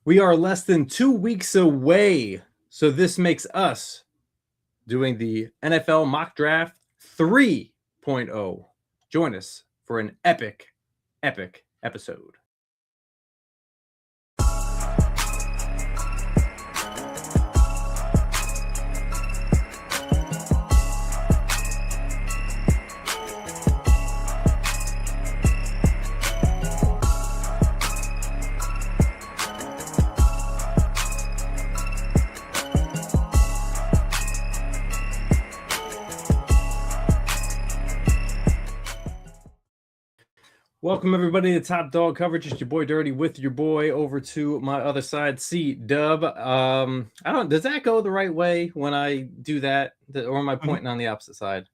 We are less than 2 weeks away. So this makes us doing the NFL Mock Draft 3.0. Join us for an epic episode. Welcome everybody to Top Dog Coverage. It's your boy Dirty with your boy over to my other side, C-Dub. Does that go the right way when I do that? Or am I pointing on the opposite side?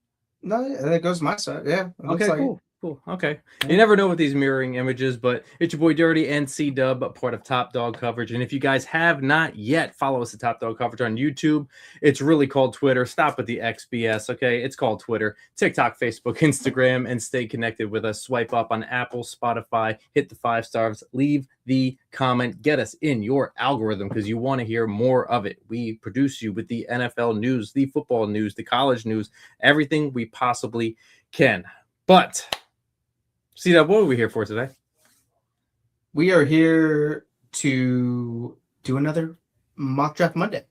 No, that goes my side. Yeah. Okay, cool. Okay. Yeah. You never know with these mirroring images, but it's your boy Dirty and C-Dub, part of Top Dog Coverage. And if you guys have not yet, follow us at Top Dog Coverage on YouTube. It's really called Twitter. Stop with the XBS, okay? It's called Twitter, TikTok, Facebook, Instagram, and stay connected with us. Swipe up on Apple, Spotify, hit the 5 stars, leave the comment, get us in your algorithm because you want to hear more of it. We produce you with the NFL news, the football news, the college news, everything we possibly can. But see that, what are we here for today? We are here to do another Mock Draft Monday.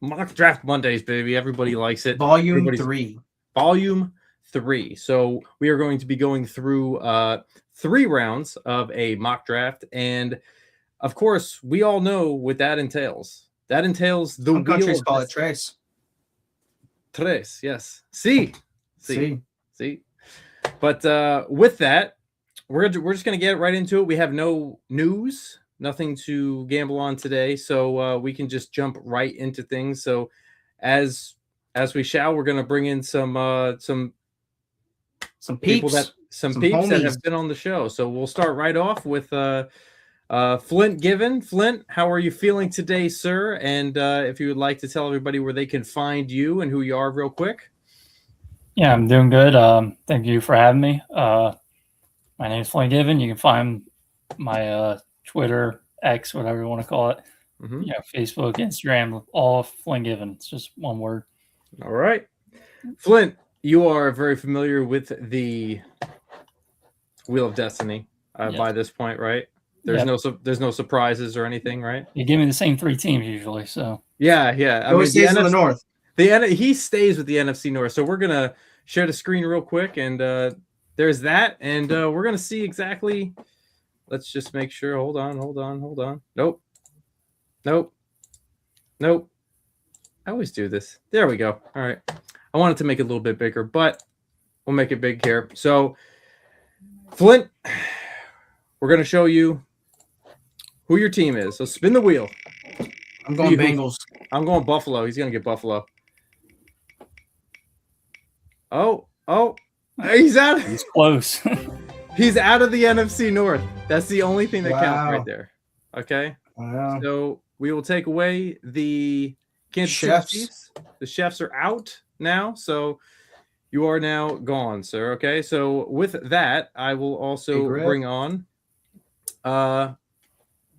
Mock Draft Mondays, baby. Everybody likes it. Volume 3. Volume 3. So we are going to be going through 3 rounds of a mock draft. And, of course, we all know what that entails. That entails the Some countries call it tres. Tres, yes. See. But with that, we're just going to get right into it. We have no news, nothing to gamble on today, so we can just jump right into things. So as we shall, we're going to bring in some people some peeps that have been on the show. So we'll start right off with Flint Given. Flint, how are you feeling today, sir? And if you would like to tell everybody where they can find you and who you are real quick. Yeah, I'm doing good. Thank you for having me. My name is Flint Given. You can find my Twitter, X, whatever you want to call it. Mm-hmm. Yeah, Facebook, Instagram, all Flint Given. It's just one word. All right. Flint, you are very familiar with the Wheel of Destiny by this point, right? There's no surprises or anything, right? You give me the same 3 teams usually, so. Yeah. I mean, stays in the North. He stays with the NFC North. So we're going to share the screen real quick, and there's that, and we're going to see exactly. Let's just make sure. Hold on. Nope. I always do this. There we go. All right. I wanted to make it a little bit bigger, but we'll make it big here. So, Flint, we're going to show you who your team is. So spin the wheel. I'm going Bengals. I'm going Buffalo. He's going to get Buffalo. Oh, he's out. He's close. He's out of the NFC North. That's the only thing that counts right there. Okay. Wow. So we will take away the Kansas City Chiefs. The chefs are out now. So you are now gone, sir. Okay. So with that, I will also bring on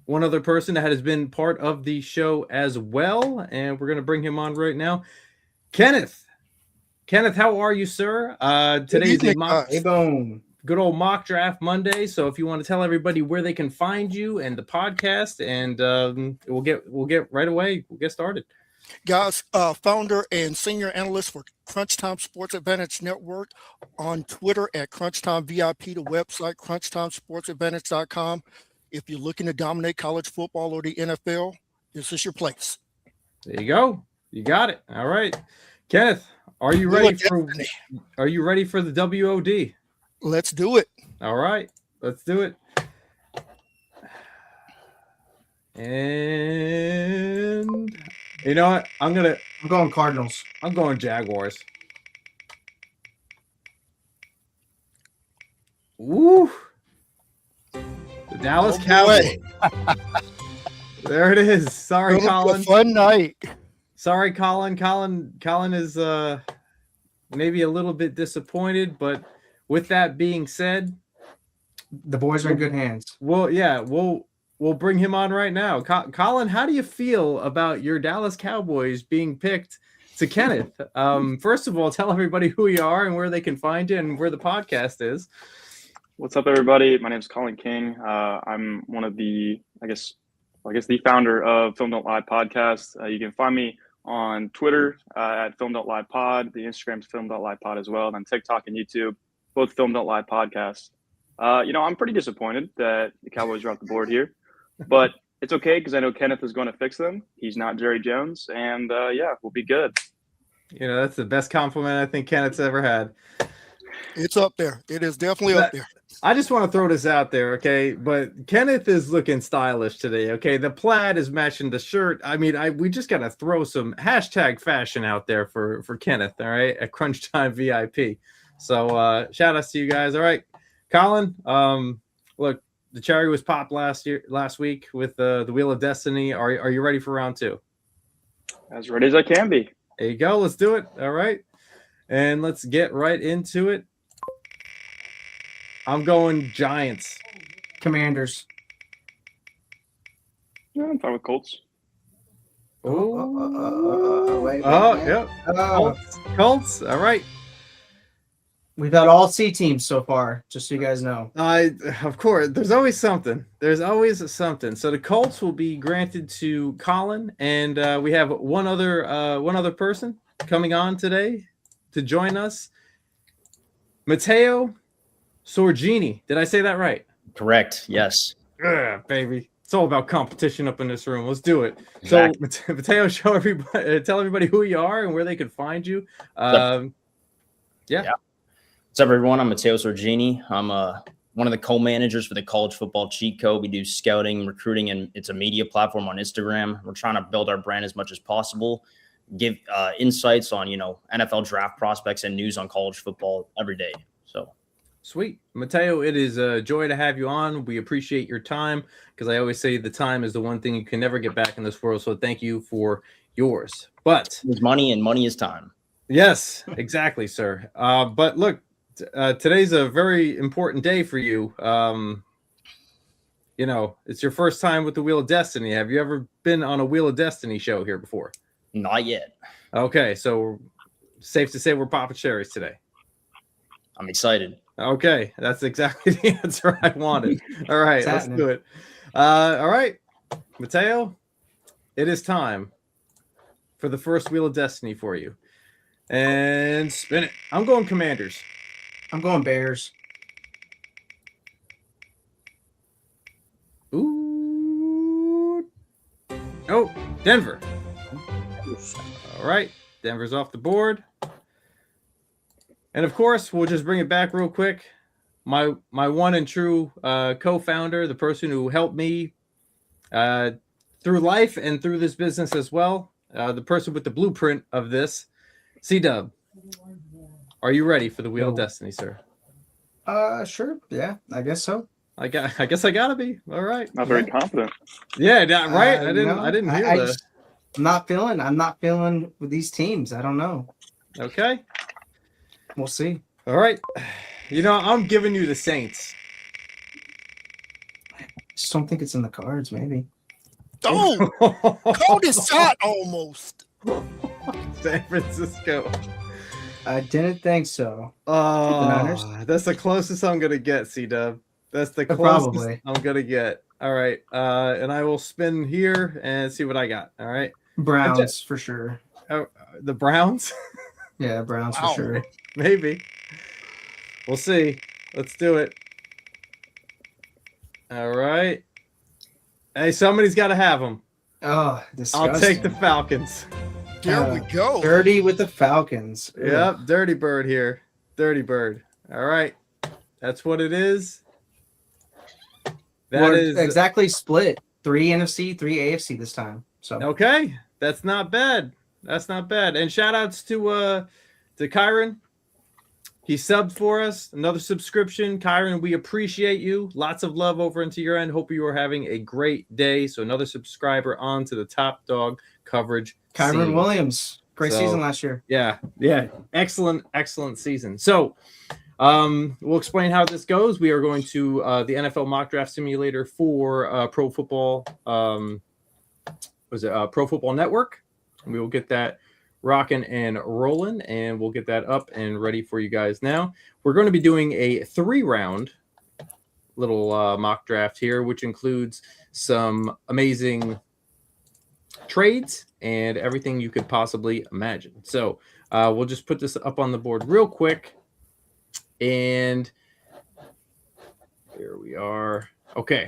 one other person that has been part of the show as well. And we're going to bring him on right now. Kenneth, how are you, sir? Today's good old mock draft Monday. So if you want to tell everybody where they can find you and the podcast, and we'll get right away. We'll get started. Guys, founder and senior analyst for Crunch Time Sports Advantage Network, on Twitter at Crunch Time VIP, the website crunchtimesportsadvantage.com. If you're looking to dominate college football or the NFL, this is your place. There you go. You got it. All right, Kenneth. Are you ready for the WOD? Let's do it. All right, let's do it. And you know what? I'm going Cardinals. I'm going Jaguars. Woo! The Dallas Cowboys. There it is. Sorry, Collin. Fun night. Sorry, Collin. Collin is maybe a little bit disappointed, but with that being said, the boys are in good hands. Well, yeah, we'll we'll bring him on right now. Collin, how do you feel about your Dallas Cowboys being picked to Kenneth? First of all, tell everybody who you are and where they can find you and where the podcast is. What's up, everybody? My name is Collin King. I'm one of the, the founder of Film Don't Lie podcast. You can find me on Twitter at Film Don't Lie Pod. The Instagram's Film Don't Lie Pod as well. And on TikTok and YouTube, both Film Don't Lie podcast. I'm pretty disappointed that the Cowboys are off the board here, but it's okay because I know Kenneth is going to fix them. He's not Jerry Jones, and we'll be good. That's the best compliment I think Kenneth's ever had. It's up there. It is definitely up there. I just want to throw this out there, okay? But Kenneth is looking stylish today, okay? The plaid is matching the shirt. I mean, we just got to throw some hashtag fashion out there for Kenneth, all right, at Crunch Time VIP. So shout outs to you guys. All right, Collin, look, the cherry was popped last week with the Wheel of Destiny. Are you ready for round 2? As ready as I can be. There you go. Let's do it. All right. And let's get right into it. I'm going Giants. Commanders. Yeah, I'm fine with Colts. Wait, Yep. Oh. Colts. All right. We've had all C teams so far, just so you guys know. Of course, there's always something. There's always something. So the Colts will be granted to Collin, and we have one other person coming on today to join us. Matteo Sorgini. Did I say that right? Correct. Yes. Baby. It's all about competition up in this room. Let's do it. Exactly. So, Matteo, tell everybody who you are and where they can find you. Yeah. What's up, everyone? I'm Matteo Sorgini. I'm one of the co-managers for the College Football Cheat Code. We do scouting, recruiting, and it's a media platform on Instagram. We're trying to build our brand as much as possible, give insights on, NFL draft prospects and news on college football every day. So. Sweet. Matteo, it is a joy to have you on. We appreciate your time because I always say the time is the one thing you can never get back in this world. So thank you for yours. But there's money and money is time. Yes, exactly, sir. But look, today's a very important day for you. It's your first time with the Wheel of Destiny. Have you ever been on a Wheel of Destiny show here before? Not yet. Okay, so safe to say we're popping cherries today. I'm excited. Okay, that's exactly the answer I wanted. All right, let's do it. All right, Matteo, it is time for the first Wheel of Destiny for you. And spin it. I'm going Commanders. I'm going Bears. Ooh. Oh, Denver. All right, Denver's off the board. And of course, we'll just bring it back real quick. My one and true co-founder, the person who helped me through life and through this business as well, the person with the blueprint of this, C-Dub. Are you ready for the Wheel of Destiny, sir? Sure. Yeah, I guess so. I guess I gotta be. All right. Not very confident. Yeah, right. I didn't hear that. I'm not feeling with these teams. I don't know. Okay. We'll see. All right. I'm giving you the Saints. I just don't think it's in the cards, maybe. Oh, coldest shot almost. San Francisco. I didn't think so. Oh, that's the closest I'm going to get, C-Dub. That's the closest I'm going to get. All right. And I will spin here and see what I got. All right. Browns for sure. Oh, the Browns? Yeah, Browns for sure. Maybe. We'll see. Let's do it. All right. Hey, somebody's got to have them. Oh, disgusting. I'll take the Falcons. There we go. Dirty with the Falcons. Yep, Dirty Bird here. Dirty Bird. All right. That's what it is. That is exactly split. 3 NFC, 3 AFC this time. So okay. That's not bad. That's not bad. And shout outs to Kyron. He subbed for us. Another subscription. Kyron, we appreciate you. Lots of love over into your end. Hope you are having a great day. So another subscriber on to the Top Dog coverage. Kyron Williams. Great season last year. Yeah. Excellent season. So We'll explain how this goes. We are going to the NFL mock draft simulator for Pro Football. Pro Football Network? And we will get that rocking and rolling, and we'll get that up and ready for you guys now. We're going to be doing a 3-round little mock draft here, which includes some amazing trades and everything you could possibly imagine. So we'll just put this up on the board real quick. And here we are. Okay.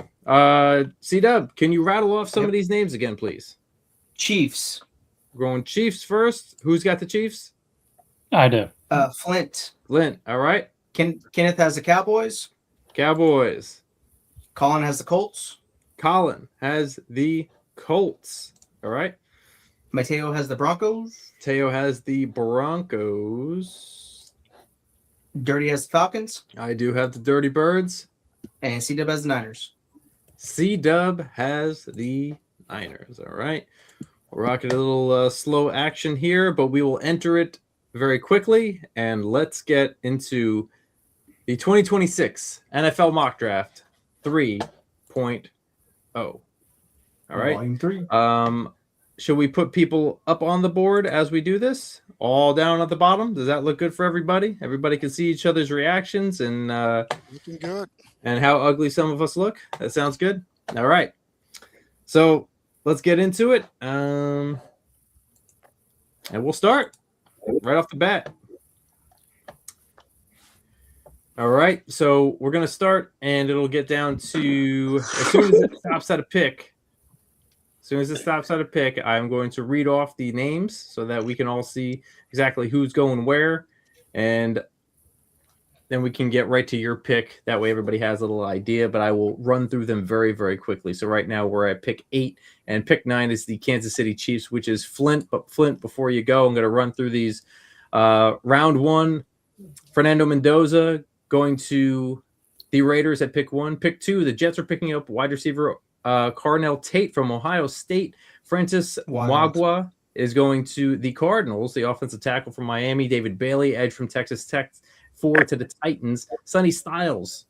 C-Dub, can you rattle off some of these names again, please? Chiefs. We're going Chiefs first. Who's got the Chiefs? I do. Flint. Flint. All right. Kenneth has the Cowboys. Cowboys. Collin has the Colts. Collin has the Colts. All right. Matteo has the Broncos. Matteo has the Broncos. Dirty has the Falcons. I do have the Dirty Birds. And C-Dub has the Niners. C-Dub has the Niners. All right. We're rocking a little slow action here, but we will enter it very quickly. And let's get into the 2026 NFL Mock Draft 3.0. All right. Volume 3. Should we put people up on the board as we do this? All down at the bottom? Does that look good for everybody? Everybody can see each other's reactions and Looking good. and how ugly some of us look. That sounds good. All right. So let's get into it. And we'll start right off the bat. All right. So we're going to start, and it'll get down to as soon as it stops at a pick. As soon as it stops at a pick, I'm going to read off the names so that we can all see exactly who's going where. And then we can get right to your pick. That way everybody has a little idea, but I will run through them very, very quickly. So right now we're at pick 8, and pick 9 is the Kansas City Chiefs, which is Flint. But Flint, before you go, I'm going to run through these. Round 1, Fernando Mendoza going to the Raiders at pick 1. Pick 2, the Jets are picking up wide receiver Carnell Tate from Ohio State. Francis Wagwa is going to the Cardinals. The offensive tackle from Miami. David Bailey, edge from Texas Tech, 4 to the Titans. Sonny Styles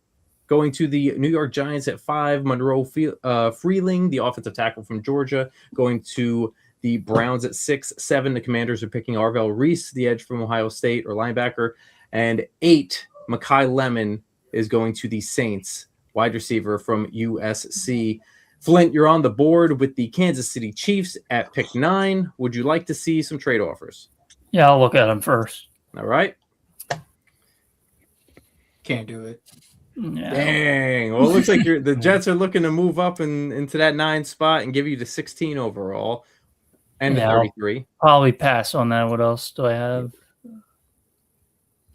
going to the New York Giants at 5. Monroe Freeling, the offensive tackle from Georgia, going to the Browns at 6. 7, the Commanders are picking Arvell Reese, the edge from Ohio State, or linebacker. And 8, Mekhi Lemon is going to the Saints, wide receiver from USC. Flint, you're on the board with the Kansas City Chiefs at pick 9. Would you like to see some trade offers? Yeah, I'll look at them first. All right. Can't do it. Yeah. Dang. Well, it looks like the Jets are looking to move up into that 9 spot and give you the 16 overall and the 33. Probably pass on that. What else do I have?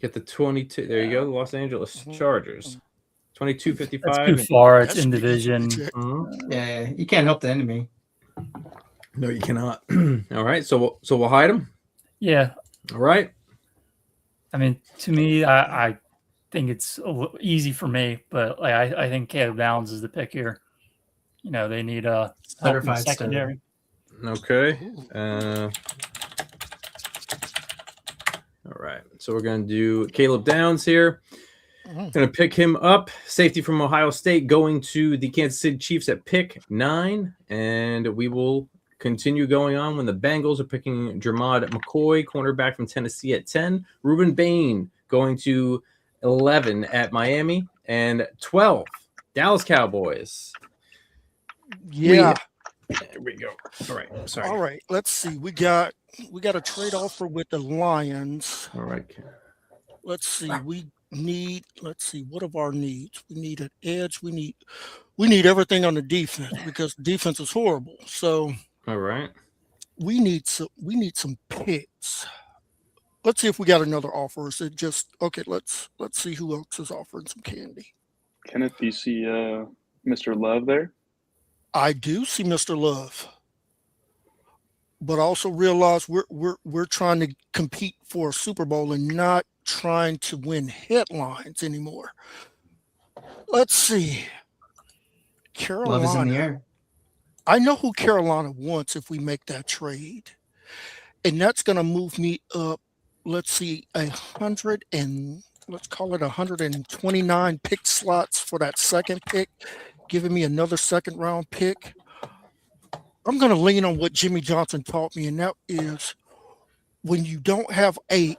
Get the 22. There you go. The Los Angeles Chargers. 22.55. That's too far. It's That's in pretty division. legit. Yeah, you can't help the enemy. No, you cannot. All right. So we'll hide them. Yeah. All right. I mean, to me, I think it's easy for me, but like I think Caleb Downs is the pick here. You know, they need a Certified secondary. Okay. All right. So we're going to do Caleb Downs here. Going to pick him up. Safety from Ohio State going to the Kansas City Chiefs at pick 9. And we will continue going on when the Bengals are picking Jermod McCoy, cornerback from Tennessee at 10. Ruben Bain going to 11 at Miami. And 12, Dallas Cowboys. Yeah. There we go. All right. Sorry. All right. Let's see. We got a trade offer with the Lions. All right. Let's see. Let's see, what of our needs? We need an edge. We need everything on the defense because the defense is horrible. So All right. we need some picks. Let's see if we got another offer. Is it just okay? Let's see who else is offering some candy. Kenneth, do you see Mr. Love there? I do see Mr. Love, but I also realize we're trying to compete for a Super Bowl and not trying to win headlines anymore. Let's see. Carolina. Love is in the air. I know who Carolina wants if we make that trade. And that's going to move me up, let's see, 100 and let's call it 129 pick slots for that second pick, giving me another second round pick. I'm going to lean on what Jimmy Johnson taught me, and that is when you don't have a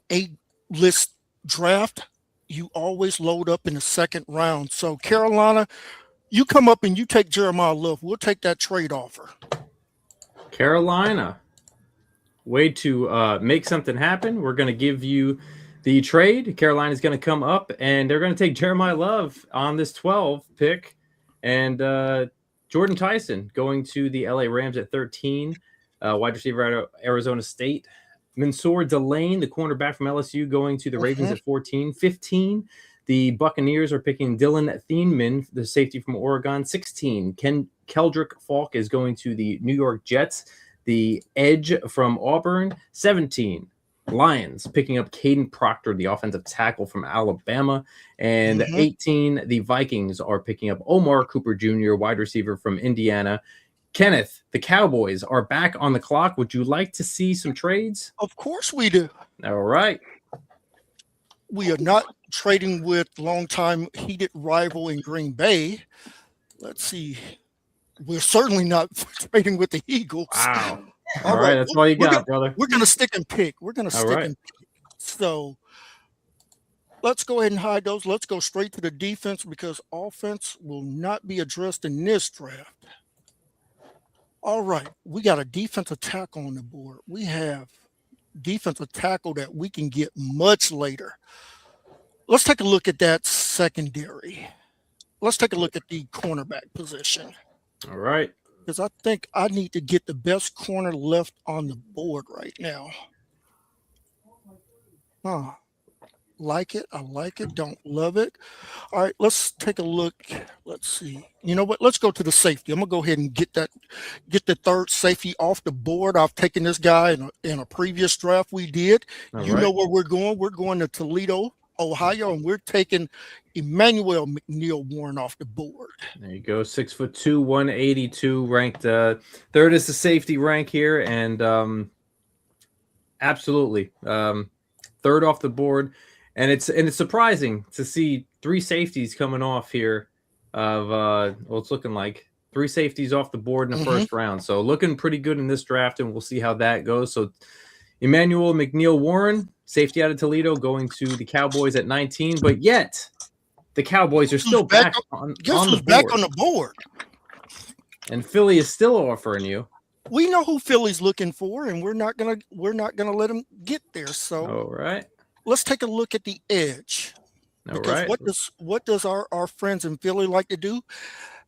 list draft, you always load up in the second round. So Carolina, you come up and you take Jeremiah Love. We'll take that trade offer. Carolina, way to make something happen. We're going to give you the trade. Carolina's going to come up, and they're going to take Jeremiah Love on this 12 pick. And Jordan Tyson going to the LA Rams at 13, wide receiver out of Arizona State. Mansour Delane, the cornerback from LSU, going to the Ravens at 14. 15, the Buccaneers are picking Dylan Thieneman, the safety from Oregon. 16, Keldrick Falk is going to the New York Jets, the edge from Auburn. 17, Lions picking up Caden Proctor, the offensive tackle from Alabama. And 18, the Vikings are picking up Omar Cooper Jr., wide receiver from Indiana. Kenneth, the Cowboys are back on the clock. Would you like to see some trades? Of course we do. All right. We are not trading with longtime heated rival in Green Bay. Let's see. We're certainly not trading with the Eagles. Wow. All right, that's all you got, brother. We're going to stick and pick. And pick. So let's go ahead and hide those. Let's go straight to the defense because offense will not be addressed in this draft. All right, we got a defensive tackle on the board. We have defensive tackle that we can get much later. Let's take a look at that secondary. Let's take a look at the cornerback position. All right. Because I think I need to get the best corner left on the board right now. Like it. I like it. Don't love it. All right, let's take a look. Let's see. You know what? Let's go to the safety. I'm gonna go ahead and get the third safety off the board. I've taken this guy in a previous draft we did. All right. Know where we're going. We're going to Toledo, Ohio, and we're taking Emmanuel McNeil-Warren off the board. There you go. 6'2", 182, ranked third is the safety rank here, and absolutely third off the board. And it's surprising to see three safeties coming off here of it's looking like three safeties off the board in the first round. So looking pretty good in this draft, and we'll see how that goes. So Emmanuel McNeil-Warren, safety out of Toledo, going to the Cowboys at 19, but yet the Cowboys are still back on the board. And Philly is still offering you. We know who Philly's looking for, and we're not gonna let them get there. So all right. Let's take a look at the edge. All right. What does our friends in Philly like to do?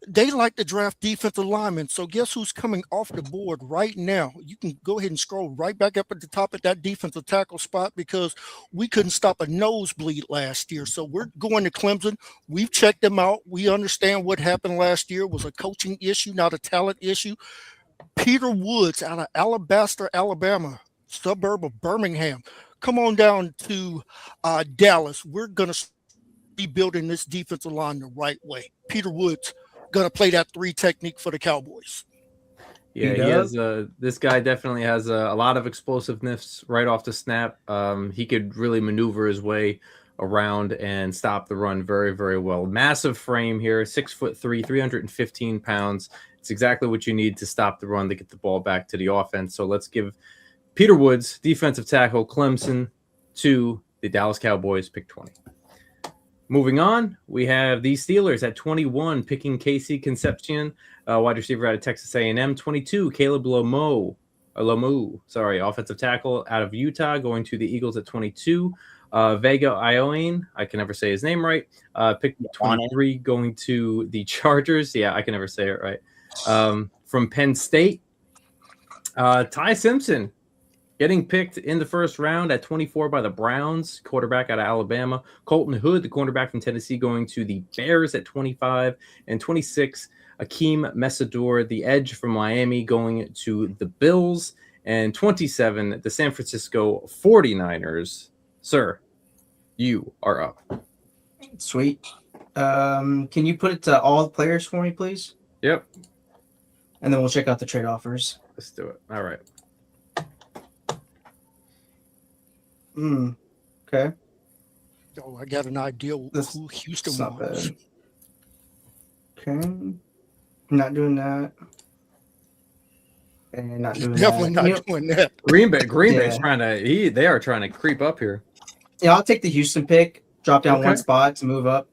They like to draft defensive linemen. So guess who's coming off the board right now? You can go ahead and scroll right back up at the top at that defensive tackle spot because we couldn't stop a nosebleed last year. So we're going to Clemson. We've checked them out. We understand what happened last year was a coaching issue, not a talent issue. Peter Woods out of Alabaster, Alabama, suburb of Birmingham. Come on down to Dallas. We're going to be building this defensive line the right way. Peter Woods going to play that 3 technique for the Cowboys. Yeah, he has. This guy definitely has a lot of explosiveness right off the snap. He could really maneuver his way around and stop the run very, very well. Massive frame here, 6'3", 315 pounds. It's exactly what you need to stop the run to get the ball back to the offense. So let's give Peter Woods, defensive tackle, Clemson, to the Dallas Cowboys, pick 20. Moving on, we have the Steelers at 21, picking Casey Concepcion, wide receiver out of Texas A&M. 22, Caleb Lomu, offensive tackle out of Utah, going to the Eagles at 22. Vega Ioane, I can never say his name right, pick 23, going to the Chargers. Yeah, I can never say it right. From Penn State, Ty Simpson, getting picked in the first round at 24 by the Browns, quarterback out of Alabama. Colton Hood, the cornerback from Tennessee, going to the Bears at 25. And 26, Akeem Messador, the edge from Miami, going to the Bills. And 27, the San Francisco 49ers. Sir, you are up. Sweet. Can you put it to all the players for me, please? Yep. And then we'll check out the trade offers. Let's do it. All right. Okay. Oh, I got an idea This- who Houston It's not was. bad. Okay. Not doing that. And not doing Definitely that. not You know- doing that. Green Bay's Yeah. trying to they are trying to creep up here. Yeah, I'll take the Houston pick. Drop down Okay. one spot to move up.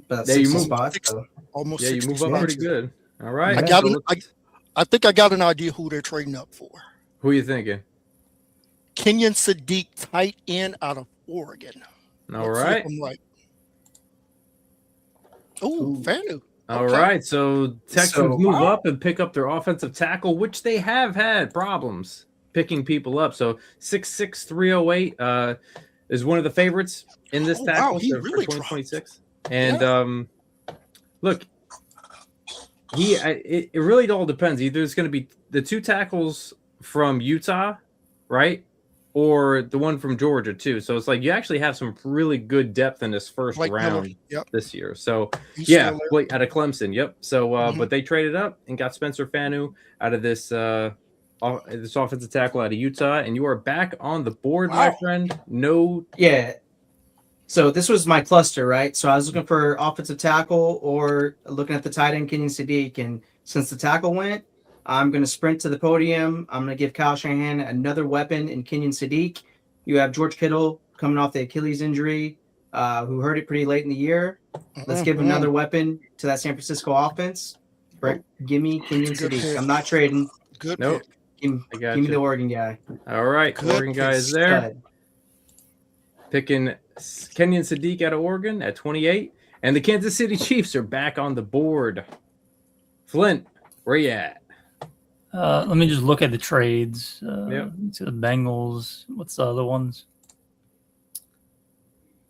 About Yeah, you 60 move- spots. Six- So. Almost Yeah, you 60 move up spots. pretty good. All right. I got so it. let's- I think I got an idea who they're trading up for. who are you thinking? Kenyon Sadiq, tight end out of Oregon. All Let's see right. if I'm right. Oh, Ooh. Fanu. All Okay. right. So Texans So- move up and pick up their offensive tackle, which they have had problems picking people up. So 6'6", 308 is one of the favorites in this Oh, wow, tackle he for really 2026. And look, it really all depends. Either it's going to be the two tackles from Utah, right? Or the one from Georgia too. So it's like you actually have some really good depth in this first Blake Miller. round Yep. this year. So He's yeah, still there. Blake out of Clemson. Yep. So Mhm. but they traded up and got Spencer Fanu out of this this offensive tackle out of Utah, and you are back on the board, my Wow. friend. No, Yeah. So this was my cluster, right? So I was looking for offensive tackle or looking at the tight end Kenyon Sadiq. And since the tackle went, I'm going to sprint to the podium. I'm going to give Kyle Shanahan another weapon in Kenyon Sadiq. You have George Kittle coming off the Achilles injury, who hurt it pretty late in the year. Let's give Mhm. another weapon to that San Francisco offense. Right? Give me Kenyon Good Sadiq. pick. I'm not trading. Good Nope. pick. I got Give me the you. Oregon guy. All right, Good Oregon guy pick. is there. Stud. Picking Kenyon Sadiq out of Oregon at 28, and the Kansas City Chiefs are back on the board. Flint, where you at? Let me just look at the trades. Yep. To the Bengals. What's the other ones?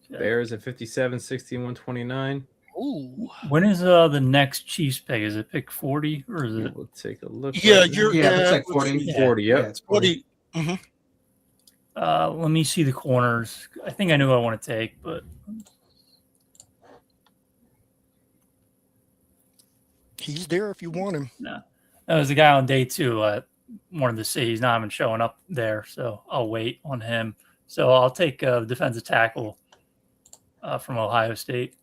Bears at 57, 16, 129. Ooh. When is the next Chiefs pick? Is it pick 40 or is it? We'll take a look. Yeah, right you're. Yeah, it looks like let's 40. see. 40. Yep. Yeah, it's 40. 40. Let me see the corners. I think I knew I want to take, but He's there if you want him. there's a guy on day 2 I wanted to see. He's not even showing up there, so I'll wait on him. So I'll take the defensive tackle from Ohio State.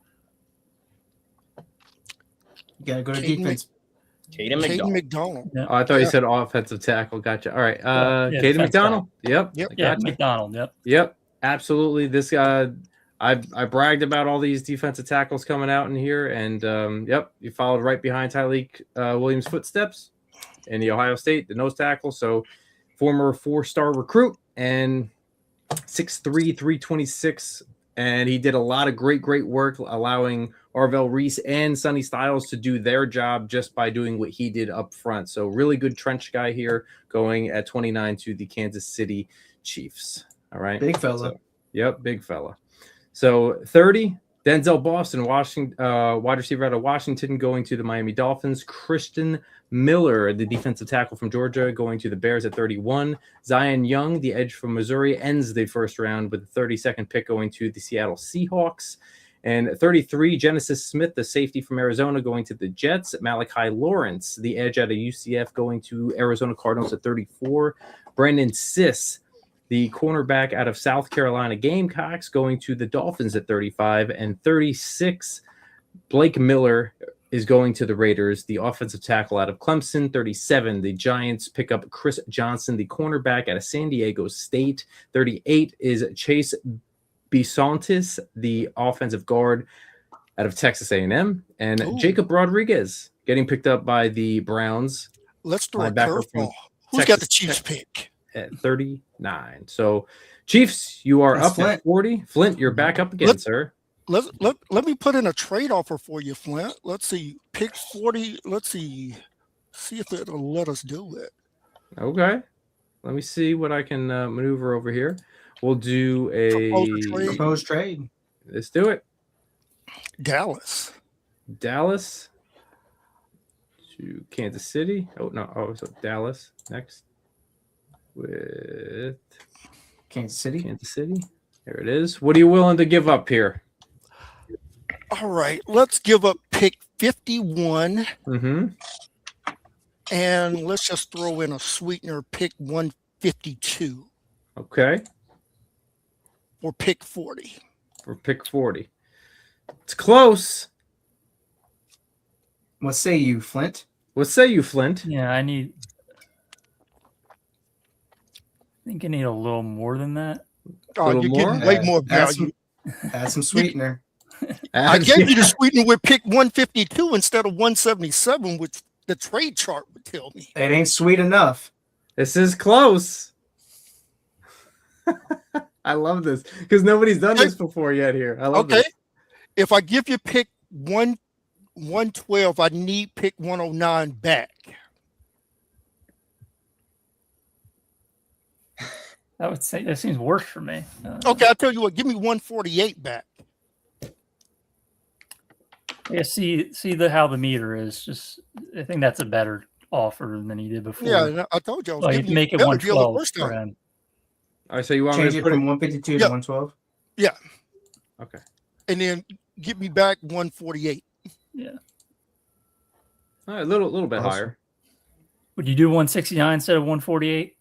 You got to go to Caden defense. Caden Caden McDonald. McDonald. Oh, I thought you Yeah. said offensive tackle. Gotcha. All right. Yeah, Caden defensive McDonald. Yep. Yep. I Yeah, gotcha. McDonald. Yep. Yep. Absolutely. This guy, I bragged about all these defensive tackles coming out in here, and yep, you followed right behind Tyreek Williams' footsteps in the Ohio State, the nose tackle. So, former 4-star recruit and 6'3", 326, and he did a lot of great work, allowing Arvell Reese and Sonny Styles to do their job just by doing what he did up front. So, really good trench guy here, going at 29 to the Kansas City Chiefs. All right, Big fella. So, yep, big fella. So 30, Denzel Boston, Washington, wide receiver out of Washington, going to the Miami Dolphins. Christian Miller, the defensive tackle from Georgia, going to the Bears at 31. Zion Young, the edge from Missouri, ends the first round with the 32nd pick, going to the Seattle Seahawks. And 33, Genesis Smith, the safety from Arizona, going to the Jets. Malachi Lawrence, the edge out of UCF, going to Arizona Cardinals at 34. Brandon Siss, the cornerback out of South Carolina Gamecocks, going to the Dolphins at 35. And 36, Blake Miller is going to the Raiders, the offensive tackle out of Clemson. 37, the Giants pick up Chris Johnson, the cornerback out of San Diego State. 38 is Chase Bisontis, the offensive guard out of Texas A&M. And Ooh. Jacob Rodriguez getting picked up by the Browns Let's throw a Linebacker from curveball. Who's got the Texas Chiefs Tech. pick? at 39. So, Chiefs, you are That's up Flint. at 40. Flint, you're back up again, Let- sir. Let me put in a trade offer for you, Flint. Let's see. Pick 40. Let's see. See if it'll let us do it. Okay. Let me see what I can maneuver over here. We'll do Propose a trade. Proposed trade. Let's do it. Dallas. Dallas to Kansas City. Oh, no. Oh, so Dallas next with Kansas City. Kansas City. There it is. What are you willing to give up here? All right. Let's give up pick 51 Mm-hmm. and let's just throw in a sweetener, pick 152 Okay. or pick 40. for pick 40. It's close. What say you, Flint? What say you, Flint? Yeah, I think I need a little more than that. Oh, Little you're more? getting way more Add value. some sweetener. I gave you the sweetener with pick 152 instead of 177, which the trade chart would tell me. It ain't sweet enough. This is close. I love this because nobody's done this before yet here. I love this. If I give you pick 112, I need pick 109 back. I would say that seems worse for me. Okay, I'll tell you what, give me 148 back. Yeah, see how the meter is. Just I think that's a better offer than he did before. Yeah, and I told you I was Well, giving you'd make you it a better deal the 112 first for time. him. All right, so you want me Change to it put from it? 152 to Yeah. 112. Yeah, Okay. and then give me back 148. Yeah. All right, a little bit Awesome. higher. Would you do 169 instead of 148?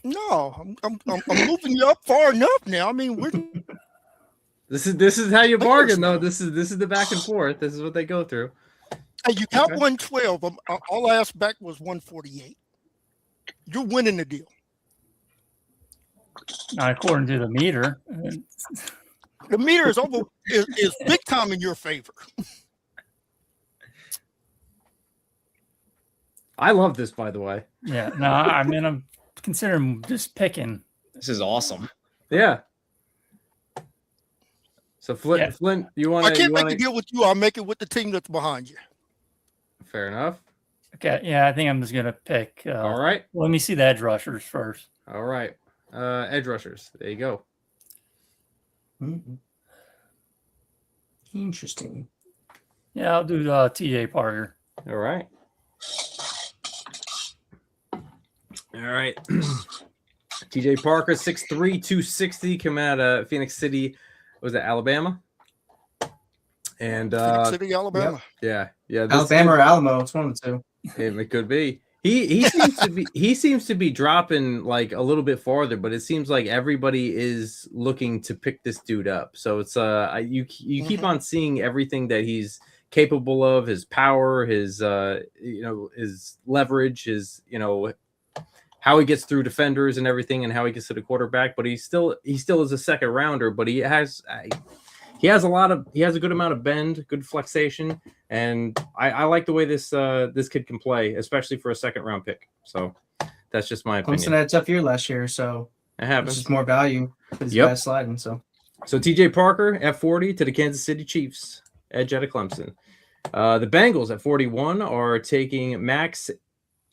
No, I'm moving you up far enough now. I mean, we're This is how you bargain, though. This is the back and forth. This is what they go through. hey, you got Okay. 112. All I asked back was 148. You're winning the deal. Not according to the meter. The meter is over is big time in your favor. I love this, by the way. Yeah. No, I mean I'm considering just picking. This is awesome. Yeah. So Flint, Yeah. Flint, you want I to? can't make a deal with you. I'll make it with the team that's behind you. Fair enough. Okay. Yeah, I think I'm just gonna pick. All right. Let me see the edge rushers first. All right. Edge rushers. There you go. Mhm. Interesting. Yeah, I'll do TJ Parker. All right. All right. TJ Parker, 6'3", 260, coming out of Phoenix City. Was it Alabama? And Phoenix City, Alabama. yeah. This Alabama or Alamo, it's one of the two. it could be. He seems to be dropping like a little bit farther, but it seems like everybody is looking to pick this dude up. So it's you keep on seeing everything that he's capable of, his power, his his leverage, his how he gets through defenders and everything, and how he gets to the quarterback. But he still is a second rounder, but he has a good amount of bend, good flexation, and I like the way this kid can play, especially for a second round pick. So that's just my opinion. Clemson had a tough year last year, so It it's happens. just more value for these Yep. guys sliding. So TJ Parker at 40 to the Kansas City Chiefs, edge out of Clemson. The Bengals at 41 are taking Max.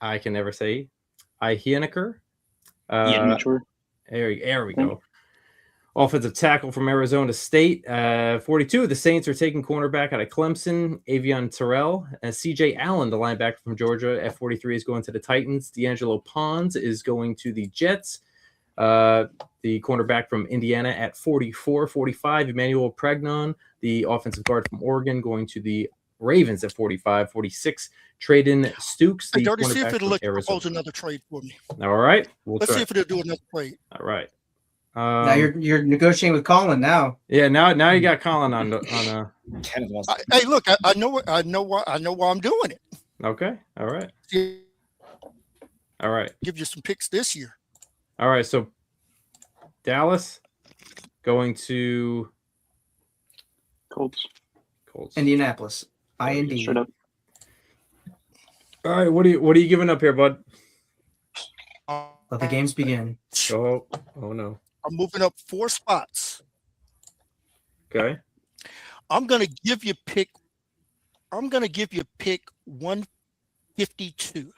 I can never say Ihieneker. Mature. There we go. Offensive tackle from Arizona State. 42, the Saints are taking cornerback out of Clemson, Avion Terrell. CJ Allen, the linebacker from Georgia, at 43 is going to the Titans. D'Angelo Pons is going to the Jets. The cornerback from Indiana at 44. 45, Emmanuel Pregnon, the offensive guard from Oregon, going to the Ravens at 45. 46, Traden Stukes, Hey, the Dirty, see cornerback if it'll from let you Arizona. propose another trade for me. All right. Let's see if it'll do another trade. All right. now you're negotiating with Collin now. Yeah, now you got Collin on Kenneth wants Hey, look, I know why I'm doing it. okay. All right. See, All right. give you some picks this year. All right. So Dallas going to Colts. Indianapolis. IND. Straight up. All right. What are you giving up here, bud? Let the games begin. Oh no. I'm moving up 4 spots. Okay. I'm gonna give you pick 152.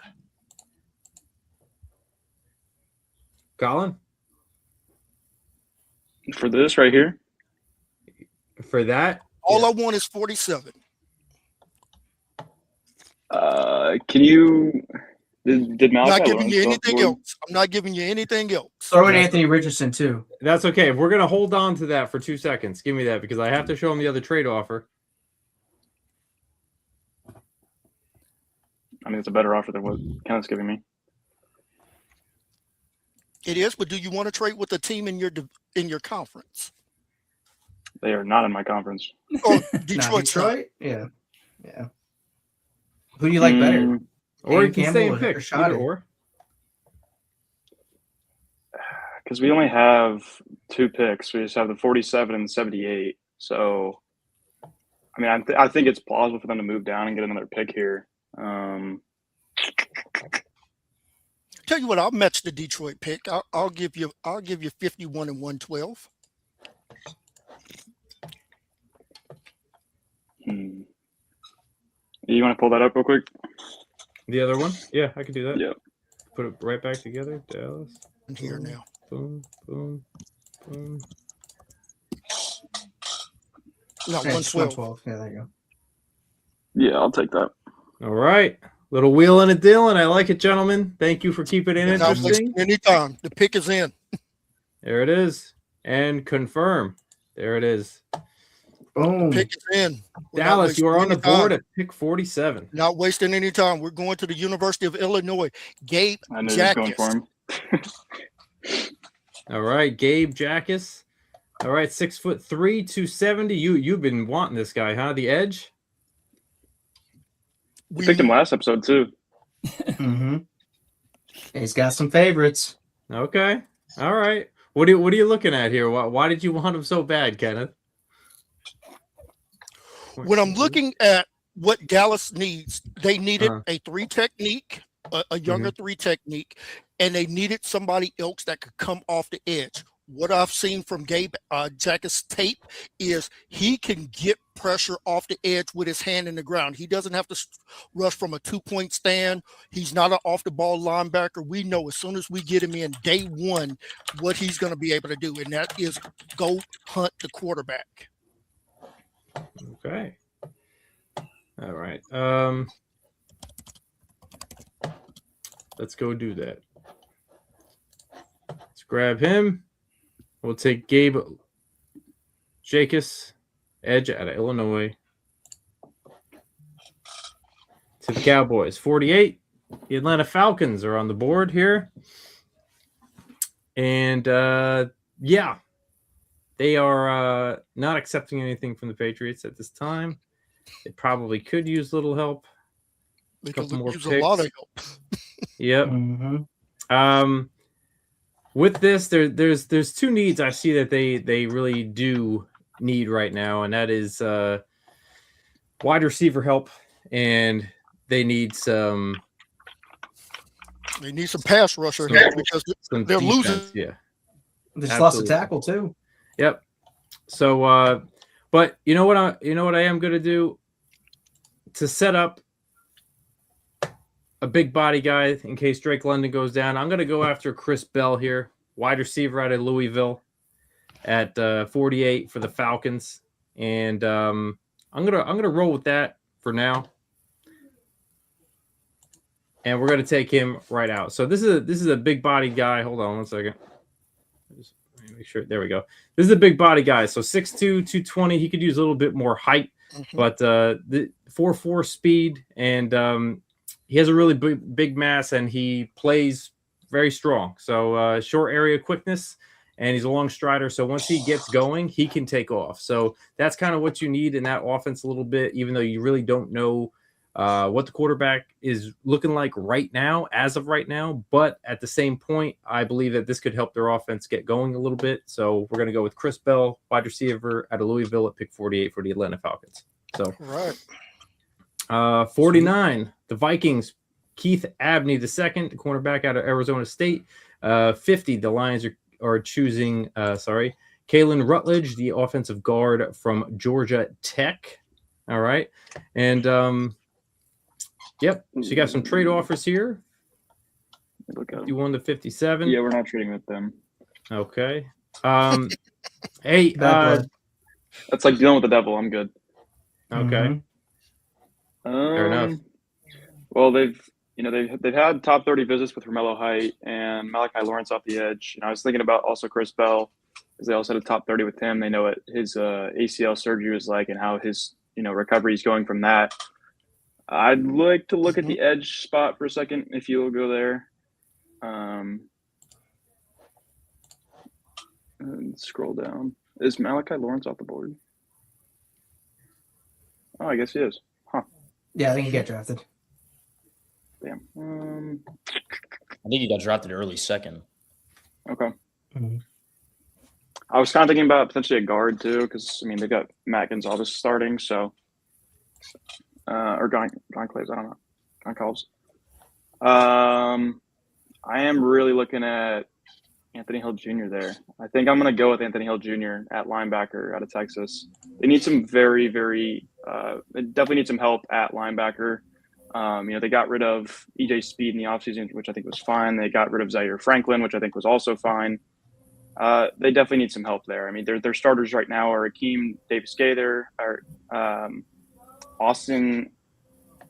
Collin, For this right here. for that. All I want is 47. Can you? Did Malachi Not giving Williams you go anything forward? else. I'm not giving you anything else. Throw in Anthony Richardson too. That's okay. If we're gonna hold on to that for 2 seconds, give me that because I have to show him the other trade offer. I mean, it's a better offer than what Kenneth's giving me. It is, but do you want to trade with a team in your conference? They are not in my conference. Oh, Not Detroit's not. Detroit? Yeah. Who do you like better? Mm, Or you Dan can stay Campbell and or pick. Rashad? Either or. Because we only have 2 picks. We just have the 47 and 78. So, I mean, I think it's plausible for them to move down and get another pick here. Tell you what, I'll match the Detroit pick. I'll give you 51 and 112. You want to pull that up real quick? The other one? Yeah, I can do that. Yeah. Put it right back together. Dallas. I'm here now. Boom, boom, boom. No, Okay, it's 112. 112. Yeah, there you go. Yeah, I'll take that. All right. Little wheel and a deal, and I like it, gentlemen. Thank you for keeping it Not interesting. wasting any time. The pick is in. There it is. And confirm. There it is. Boom. Pick is in. We're not Dallas, you are on wasting the any board time. at pick 47. Not wasting any time. We're going to the University of Illinois. Gabe I knew he was going for Jackus. him. All right, Gabe Jackus. All right, 6'3", 270. You've been wanting this guy, huh? The edge. We picked him last episode too. Mm-hmm. He's got some favorites. Okay. All right. What are you looking at here? Why did you want him so bad, Kenneth? When I'm looking at what Dallas needs, they needed Uh-huh. a 3 technique, a younger 3 technique, and they needed somebody else that could come off the edge. What I've seen from Gabe Jackus' tape is he can get pressure off the edge with his hand in the ground. He doesn't have to rush from a 2-point stand. He's not an off-the-ball linebacker. We know as soon as we get him in day one what he's going to be able to do, and that is go hunt the quarterback. Okay. All right. Let's go do that. Let's grab him. We'll take Gabe Jackus, edge out of Illinois, to the Cowboys. 48. The Atlanta Falcons are on the board here. And yeah, they are not accepting anything from the Patriots at this time. They probably could use a little help. They Couple can more use a lot of help. Yep. Mm-hmm. With this, there's 2 needs I see that they really do need right now, and that is wide receiver help, and they need some pass rusher help because some they're defense. losing. Yeah. They just lost a Absolutely. tackle too. Yep. So, but you know what I am going to do to set up a big body guy in case Drake London goes down. I'm going to go after Chris Bell here, wide receiver out of Louisville at 48 for the Falcons, and I'm gonna roll with that for now. And we're going to take him right out. So this is a big body guy. Hold on one second. Just make sure. There we go. This is a big body guy. So 6'2", 220. He could use a little bit more height, but the 4.4 speed, and he has a really big mass, and he plays very strong. So short area quickness, and he's a long strider. So once he gets going, he can take off. So that's kind of what you need in that offense a little bit, even though you really don't know what the quarterback is looking like right now, as of right now. But at the same point, I believe that this could help their offense get going a little bit. So we're going to go with Chris Bell, wide receiver out of Louisville at pick 48 for the Atlanta Falcons. So Right. 49, the Vikings, Keith Abney II, the cornerback out of Arizona State. 50, the Lions are choosing, Kalen Rutledge, the offensive guard from Georgia Tech. All right. And, yep. So you got some trade offers here. Look at 51 to 57. Yeah, we're not trading with them. Okay. Hey, Bad That's like dealing with the devil. I'm good. okay. Fair enough. Well, they've had top 30 visits with Romello Height and Malachi Lawrence off the edge. I was thinking about also Chris Bell, because they also had a top 30 with him. They know what his ACL surgery was like and how his recovery is going from that. I'd like to look at the edge spot for a second, if you'll go there. And scroll down. Is Malachi Lawrence off the board? Oh, I guess he is. Huh. Yeah, I think he got drafted. Damn. I think he got drafted early second. Okay. Mhm. I was kind of thinking about potentially a guard too, because I mean they've got Matt Gonzalez starting, so or Goncalves, I don't know, Goncalves. I am really looking at Anthony Hill Jr. there. I think I'm going to go with Anthony Hill Jr. at linebacker out of Texas. They need some they definitely need some help at linebacker. They got rid of EJ Speed in the offseason, which I think was fine. They got rid of Zaire Franklin, which I think was also fine. They definitely need some help there. I mean, their starters right now are Akeem Davis-Gaither, Austin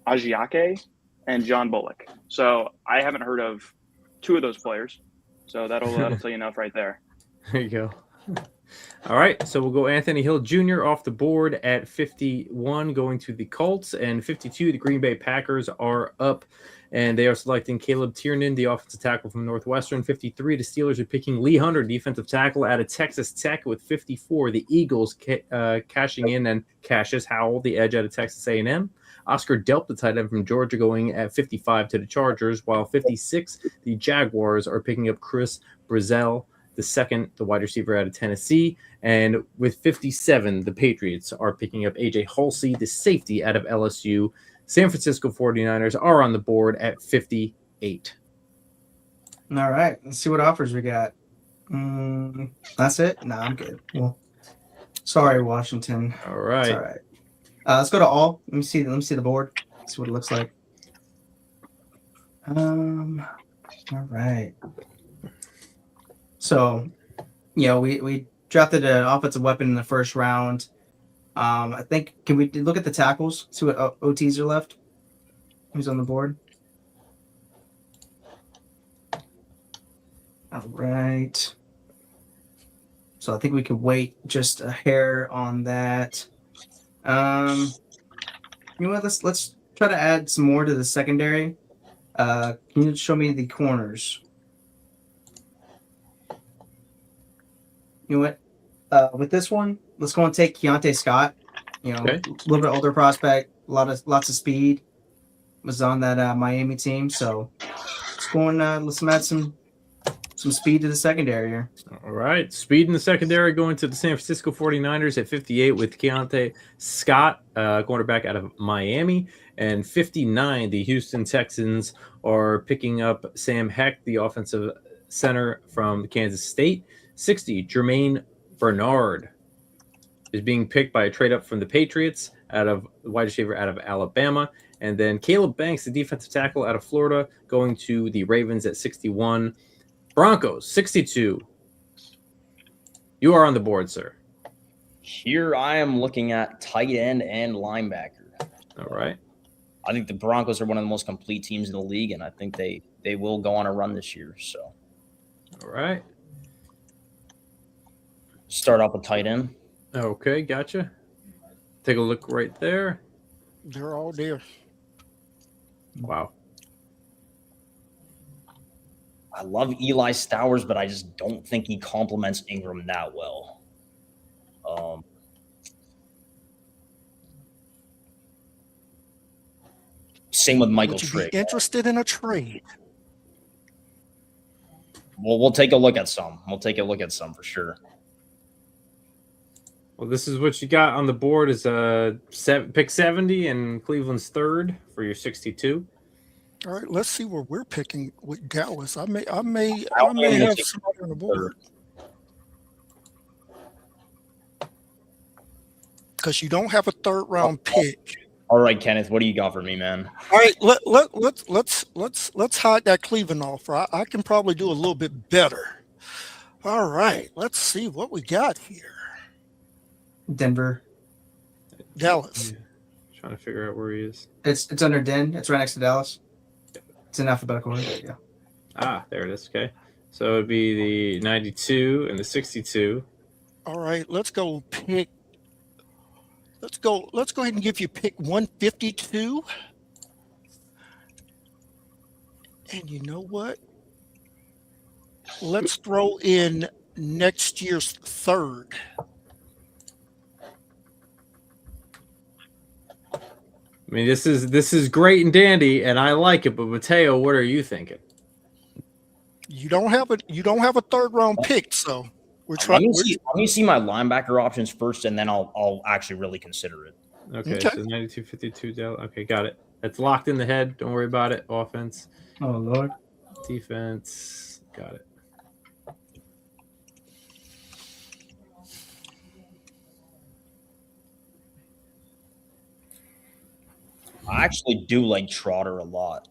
Ajiake, and John Bullock. So I haven't heard of two of those players. So that'll tell you enough right there. There you go. All right, so we'll go Anthony Hill Jr. off the board at 51, going to the Colts, and 52, the Green Bay Packers are up, and they are selecting Caleb Tiernan, the offensive tackle from Northwestern. 53, the Steelers are picking Lee Hunter, defensive tackle out of Texas Tech, with 54, the Eagles cashing in, and Cassius Howell, the edge out of Texas A&M. Oscar Delp, the tight end from Georgia, going at 55 to the Chargers, while 56, the Jaguars are picking up Chris Brazzell, the second, the wide receiver out of Tennessee. And with 57, the Patriots are picking up A.J. Halsey, the safety out of LSU. San Francisco 49ers are on the board at 58. All right, let's see what offers we got. That's it? No, I'm good. Well, sorry, Washington. All right. It's all right. Let's go to all. Let me see the board. See what it looks like. All right. So, we drafted an offensive weapon in the first round. I think, can we look at the tackles? See what OTs are left? Who's on the board? All right. So I think we could wait just a hair on that. You know what? Let's try to add some more to the secondary. Can you show me the corners? You know what? With this one, let's go and take Keontae Scott. Okay. A little bit older prospect, lots of speed. Was on that Miami team, so let's go and let's add some speed to the secondary here. All right. Speed in the secondary going to the San Francisco 49ers at 58 with Keontae Scott, cornerback out of Miami. And 59, the Houston Texans are picking up Sam Heck, the offensive center from Kansas State. 60, Jermaine Bernard is being picked by a trade up from the Patriots out of wide receiver out of Alabama. And then Caleb Banks, the defensive tackle out of Florida, going to the Ravens at 61. Broncos, 62. You are on the board, sir. Here I am looking at tight end and linebacker. All right. I think the Broncos are one of the most complete teams in the league, and I think they will go on a run this year. So, all right. Start off with tight end. Okay, gotcha. Take a look right there. They're all there. Wow. I love Eli Stowers, but I just don't think he complements Ingram that well. Same with Michael Would you Trigg. be interested in a trade? Well, we'll take a look at some. We'll take a look at some for sure. Well, this is what you got on the board is pick 70 and Cleveland's third for your 62. All right, let's see where we're picking with Dallas. I may have somebody on the board. Because you don't have a third round pick. All right, Kenneth, what do you got for me, man? All right, let's hide that Cleveland offer. I can probably do a little bit better. All right, let's see what we got here. Denver. Dallas. Yeah. Trying to figure out where he is. It's under Den. It's right next to Dallas. It's in alphabetical order. There you go. Ah, there it is. Okay. So it'd be the 92 and the 62. All right, let's go pick. Let's go ahead and give you pick 152. And you know what? Let's throw in next year's third. I mean, this is great and dandy, and I like it. But Matteo, what are you thinking? You don't have a third round pick, so we're Let trying. me see my linebacker options first, and then I'll actually really consider it. Okay, Okay. so 92, 52 Dallas. Okay, got it. That's locked in the head. Don't worry about it. Offense, Oh Lord. defense. Got it. I actually do like Trotter a lot.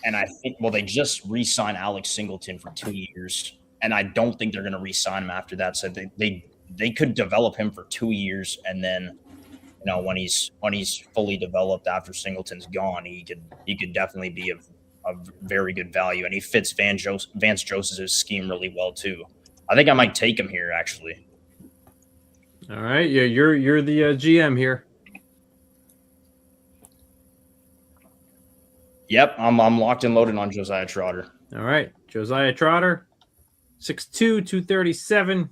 And I think, well, they just re-signed Alex Singleton for 2 years, and I don't think they're going to re-sign him after that. So they could develop him for 2 years, and then when he's fully developed after Singleton's gone, he could definitely be a very good value, and he fits Vance Joseph's scheme really well too. I think I might take him here actually. All right, yeah, you're the GM here. Yep, I'm locked and loaded on Josiah Trotter. All right, Josiah Trotter, 6'2", 237,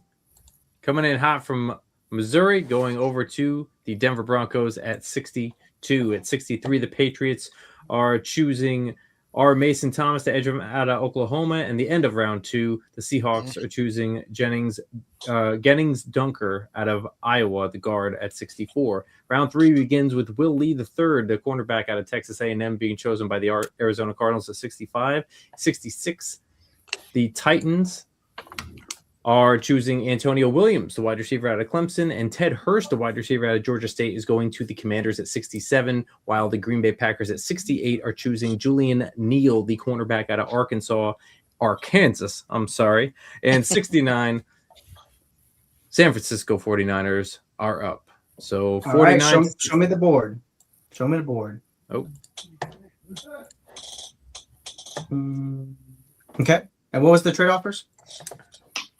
coming in hot from Missouri, going over to the Denver Broncos at 62. At 63, the Patriots are choosing Mason Thomas, the edge out of Oklahoma, and the end of round 2, the Seahawks are choosing Jennings Dunker out of Iowa, the guard at 64. Round 3 begins with Will Lee III, the cornerback out of Texas A&M, being chosen by the Arizona Cardinals at 65. 66, the Titans are choosing Antonio Williams, the wide receiver out of Clemson, and Ted Hurst, the wide receiver out of Georgia State, is going to the Commanders at 67, while the Green Bay Packers at 68 are choosing Julian Neal, the cornerback out of Arkansas, and 69, San Francisco 49ers are up. So 49. All right, show me the board. Show me the board. Oh. Okay. And what was the trade offers?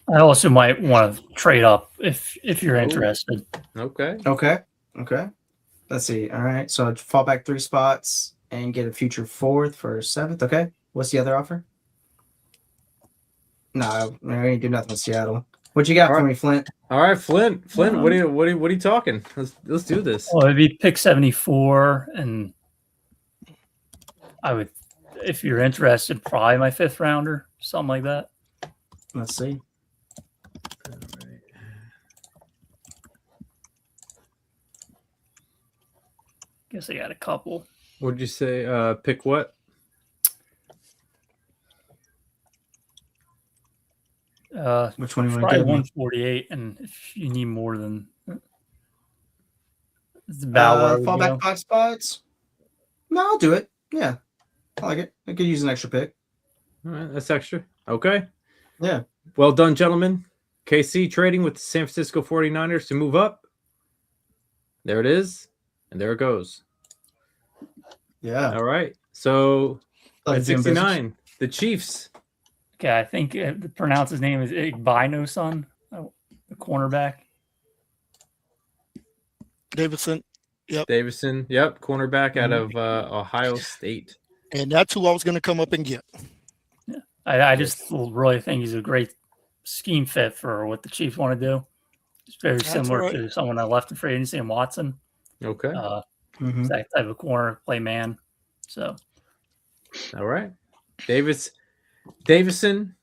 I also might want to trade up if you're interested. Okay. Let's see. All right. So I'd fall back 3 spots and get a future 4th for 7th. Okay. What's the other offer? No, I ain't do nothing with Seattle. What you got for me, Flint? All right, Flint. What are you talking? Let's do this. Well, it'd be pick 74, and I would, if you're interested, probably my 5th rounder, something like that. Let's see. All right. Guess I got a couple. What'd you say? Pick what? Which one you want to Probably get? 148, and if you need more than it's about where I would Fall go. back 5 spots. No, I'll do it. Yeah, I like it. I could use an extra pick. All right, that's extra. Okay. Yeah. Well done, gentlemen. KC trading with the San Francisco 49ers to move up. There it is. And there it goes. Yeah. All right. So Like at doing business. 69, the Chiefs. Okay, I think to pronounce his name is Igbinosun, the cornerback. Davidson. Yep. Davison. Yep. Cornerback out of Ohio State. And that's who I was going to come up and get. I just really think he's a great scheme fit for what the Chiefs want to do. It's very similar to someone I left in free agency in Watson. Okay. It's that type of corner, play man. So, all right. Davison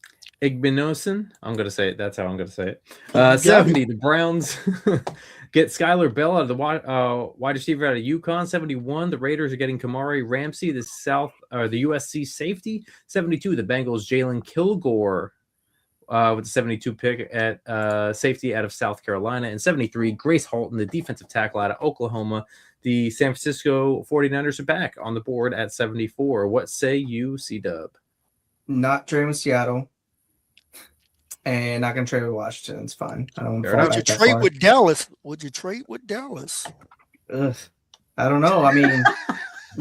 Igbinosun. I'm going to say it. That's how I'm going to say it. 70, the Browns get Skylar Bell out of the wide receiver out of UConn. 71, the Raiders are getting Kamari Ramsey, the USC safety. 72, the Bengals, Jalen Kilgore with the 72 pick at safety out of South Carolina. And 73, Grace Halton, the defensive tackle out of Oklahoma. The San Francisco 49ers are back on the board at 74. What say you, C-Dub? Not trading with Seattle. And not going to trade with Washington. It's fine. I don't. Would you trade with Dallas? Would you trade with Dallas? Ugh. I don't know. I mean,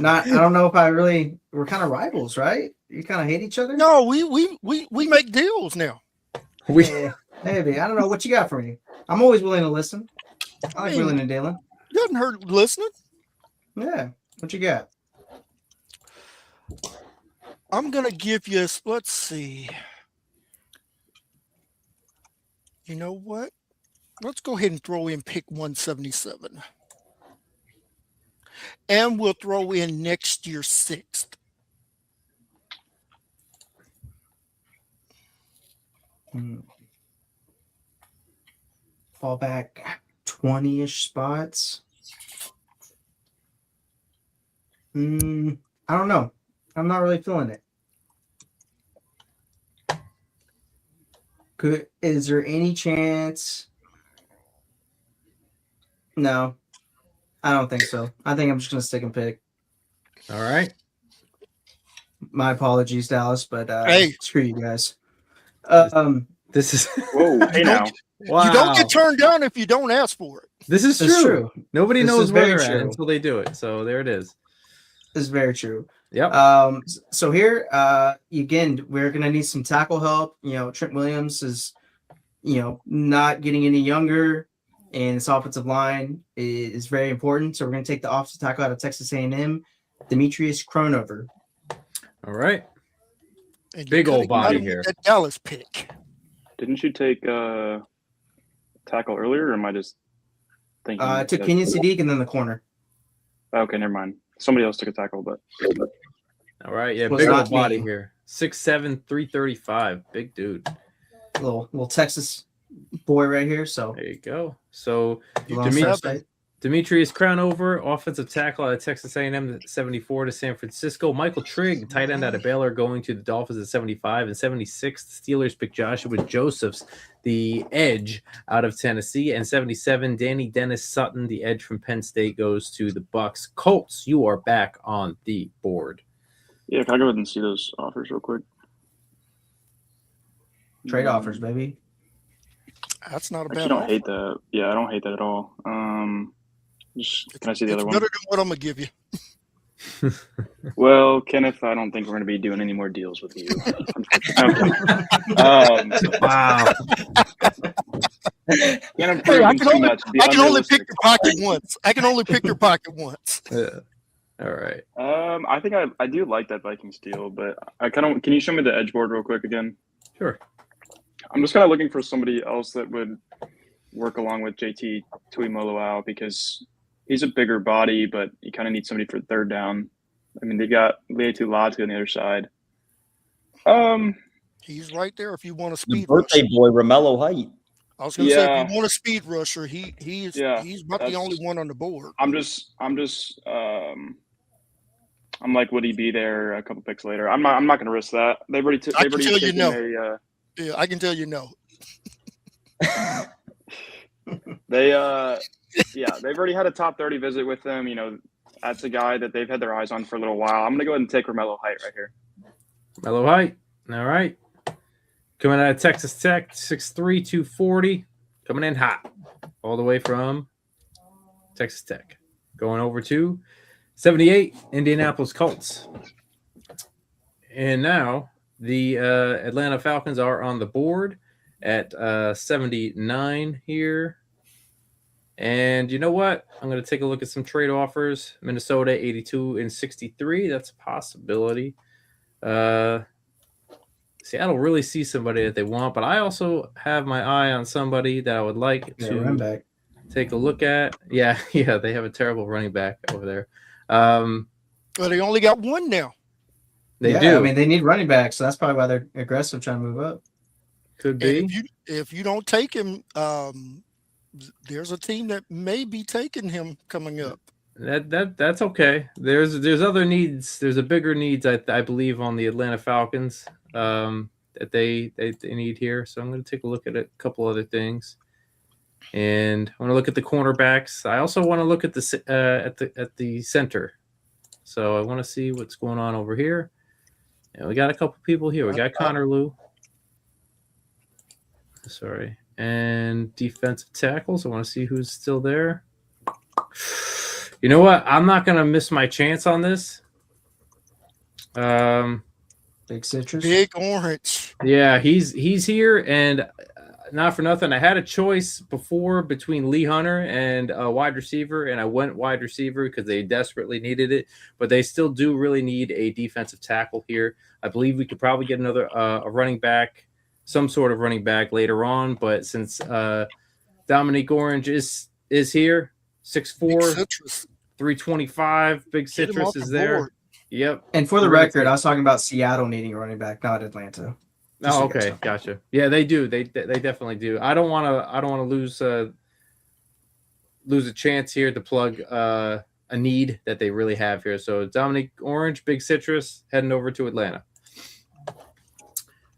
I don't know if I really. We're kind of rivals, right? You kind of hate each other. No, we make deals now. Yeah, maybe. I don't know what you got for me. I'm always willing to listen. I like willing and dealing. Doesn't hurt listening. Yeah. What you got? I'm going to give you, let's see. You know what? Let's go ahead and throw in pick 177. And we'll throw in next year's 6th. Fall back 20-ish spots. I don't know. I'm not really feeling it. Is there any chance? No, I don't think so. I think I'm just gonna stick and pick. All right. My apologies, Dallas, but Hey. screw you guys. This is Whoa, hey now. wow. You don't get turned down if you don't ask for it. This is It's true. Nobody This knows is where very they're at true. until they do it. So there it is. This is very true. Yep. So here, again, we're gonna need some tackle help. Trent Williams is, not getting any younger, and this offensive line is very important. So we're gonna take the offensive tackle out of Texas A&M, Demetrius Cronover. All right. And you Big old coulda got body him with here. That Dallas pick. Didn't you take tackle earlier, or am I just thinking? I took Kenyon Sadiq and then the corner. Okay, never mind. Somebody else took a tackle, but All right. Yeah. Was Big not old body me. here. 6'7", 335. Big dude. Little Texas boy right here. So There you go. So Demetrius, Demetrius Crownover, offensive tackle out of Texas A&M at 74 to San Francisco. Michael Trigg, tight end out of Baylor, going to the Dolphins at 75. And 76, the Steelers pick Joshua Josephs, the edge out of Tennessee. And 77, Danny Dennis Sutton, the edge from Penn State, goes to the Bucks. Colts, you are back on the board. yeah, can I go ahead and see those offers real quick? trade offers, baby. That's not a Actually, bad I don't offer. hate that. Yeah, I don't hate that at all. Can I see the It's other one? better than what I'm gonna give you. Well, Kenneth, I don't think we're going to be doing any more deals with you. Unfortunately. Okay. Wow. Can't improve Hey, I them can too only- much. Be I can only unrealistic. pick your pocket once. I can only pick your pocket once. Yeah. All right. I think I do like that Vikings deal, but I kind of can you show me the edge board real quick again? Sure. I'm just kind of looking for somebody else that would work along with JT Tuimoloau because he's a bigger body, but you kind of need somebody for third down. I mean, they got Leatu Latu on the other side. He's right there if you want a The speed birthday rusher. boy, Romello Height. I was gonna say Yeah. if you want a speed rusher, he's Yeah, about the that's- only one on the board. I'm like, would he be there a couple picks later? I'm not going to risk that. They've already I can tell you taken no. Yeah, I can tell you no. they've already had a top 30 visit with him. That's a guy that they've had their eyes on for a little while. I'm going to go ahead and take Romello Height right here. Mellow height. All right. Coming out of Texas Tech, 6'3", 240. Coming in hot. All the way from Texas Tech. Going over to 78, Indianapolis Colts. And now the Atlanta Falcons are on the board at 79 here. And you know what? I'm going to take a look at some trade offers. Minnesota, 82 and 63. That's a possibility. Seattle really sees somebody that they want, but I also have my eye on somebody that I would like run to back. take a look at. Yeah, they have a terrible running back over there. Well, they only got one now. They do. I mean, they need running backs, so that's probably why they're aggressive trying to move up. Could And be. if you don't take him, there's a team that may be taking him coming up. That's okay. There's other needs. There's a bigger needs I believe on the Atlanta Falcons that they need here. So I'm going to take a look at a couple other things, and I want to look at the cornerbacks. I also want to look at the center. So I want to see what's going on over here. And we got a couple people here. We got Connor Lew. Sorry, and defensive tackles. I want to see who's still there. You know what? I'm not going to miss my chance on this. Big citrus. Big orange. Yeah, he's here, and not for nothing. I had a choice before between Lee Hunter and wide receiver, and I went wide receiver because they desperately needed it. But they still do really need a defensive tackle here. I believe we could probably get another a running back, some sort of running back later on. But since Dominique Orange is here, 6'4", 325, Big Citrus is there. Board. Yep. And for the record, I was talking about Seattle needing a running back, not Atlanta. Oh, okay, gotcha. Yeah, they do. They definitely do. I don't want to lose a chance here to plug a need that they really have here. So Dominique Orange, Big Citrus, heading over to Atlanta.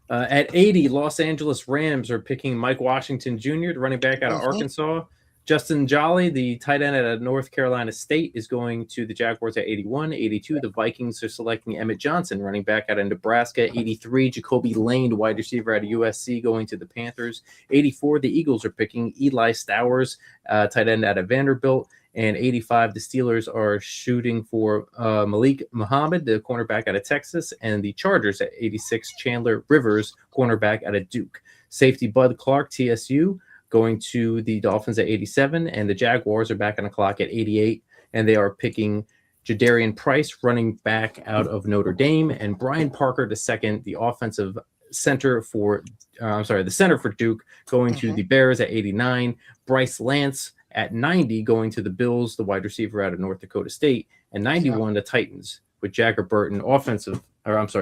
At 80, Los Angeles Rams are picking Mike Washington Jr., the running back out of Arkansas. Justin Jolly, the tight end at North Carolina State, is going to the Jaguars at 81. 82, the Vikings are selecting Emmett Johnson, running back out of Nebraska. 83, Jacoby Lane, wide receiver out of USC, going to the Panthers. 84, the Eagles are picking Eli Stowers, tight end out of Vanderbilt. And 85, the Steelers are shooting for Malik Muhammad, the cornerback out of Texas. And the Chargers at 86, Chandler Rivers, cornerback out of Duke. Safety Bud Clark, TSU, going to the Dolphins at 87, and the Jaguars are back on the clock at 88, and they are picking Jadarian Price, running back out of Notre Dame, and Brian Parker II, the offensive center for, the center for Duke, going to the Bears at 89. Bryce Lance at 90, going to the Bills, the wide receiver out of North Dakota State, and 91, the Titans with Jagger Burton,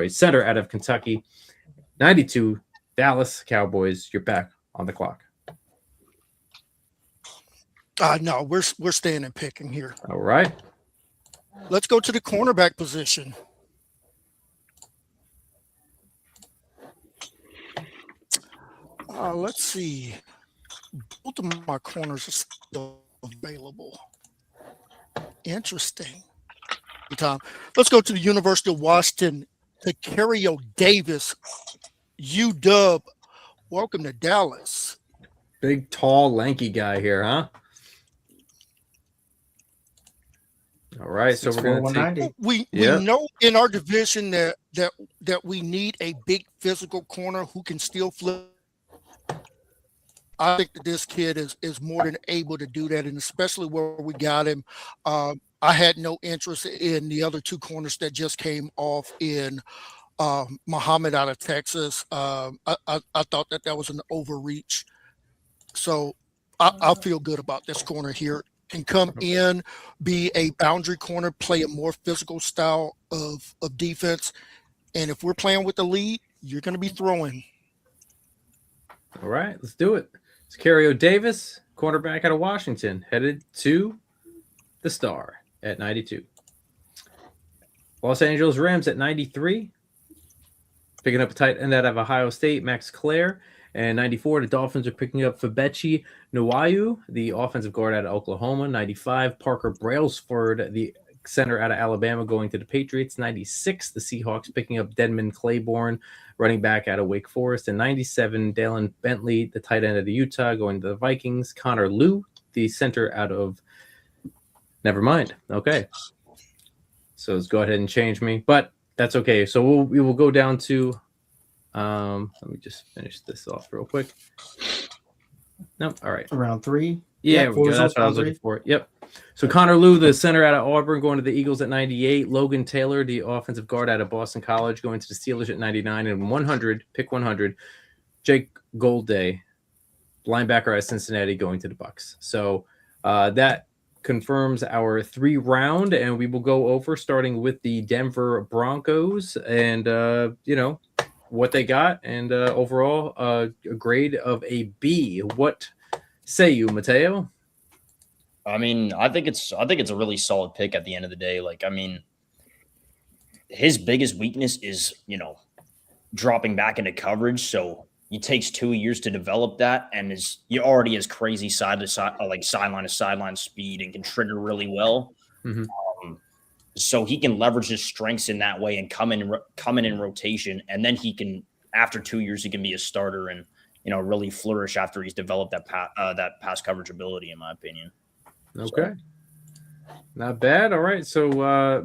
center out of Kentucky. 92, Dallas Cowboys. You're back on the clock. No, we're staying and picking here. All right. Let's go to the cornerback position. Let's see. Both of my corners are still available. Interesting. Tom. Let's go to the University of Washington. Tacario Davis, UW. Welcome to Dallas. Big, tall, lanky guy here, huh? All right, so we're going to take. We know in our division that we need a big physical corner who can still flip. I think that this kid is more than able to do that, and especially where we got him. I had no interest in the other two corners that just came off in Muhammad out of Texas. I thought that was an overreach. So I feel good about this corner here. Can come in, be a boundary corner, play a more physical style of defense. And if we're playing with the lead, you're going to be throwing. All right, let's do it. Tacario Davis, cornerback out of Washington, headed to the Star at 92. Los Angeles Rams at 93. Picking up a tight end out of Ohio State, Max Clare. And 94, the Dolphins are picking up Fabechi Nwayu, the offensive guard out of Oklahoma. 95, Parker Brailsford, the center out of Alabama, going to the Patriots. 96, the Seahawks picking up Denman Claiborne, running back out of Wake Forest. And 97, Dallin Bentley, the tight end of the Utah, going to the Vikings. Connor Liu, the center out of – never mind. Okay. So let's go ahead and change me. But that's okay. So we will go down to let me just finish this off real quick. Nope. All right. Round 3. Yeah, that's what I was looking for. Yep. So Connor Liu, the center out of Auburn, going to the Eagles at 98. Logan Taylor, the offensive guard out of Boston College, going to the Steelers at 99. And 100, pick 100, Jake Golday, linebacker out of Cincinnati, going to the Bucks. So that confirms our 3-round, and we will go over starting with the Denver Broncos and, what they got, and overall a grade of a B. What say you, Matteo? I mean, I think it's a really solid pick at the end of the day. Like, I mean, his biggest weakness is, dropping back into coverage. So it takes 2 years to develop that, and he already has crazy side to side, like sideline to sideline speed, and can trigger really well. Mm-hmm. So he can leverage his strengths in that way and come in rotation, and then he can, after 2 years, he can be a starter and really flourish after he's developed that pass coverage ability, in my opinion. Okay, not bad. All right, so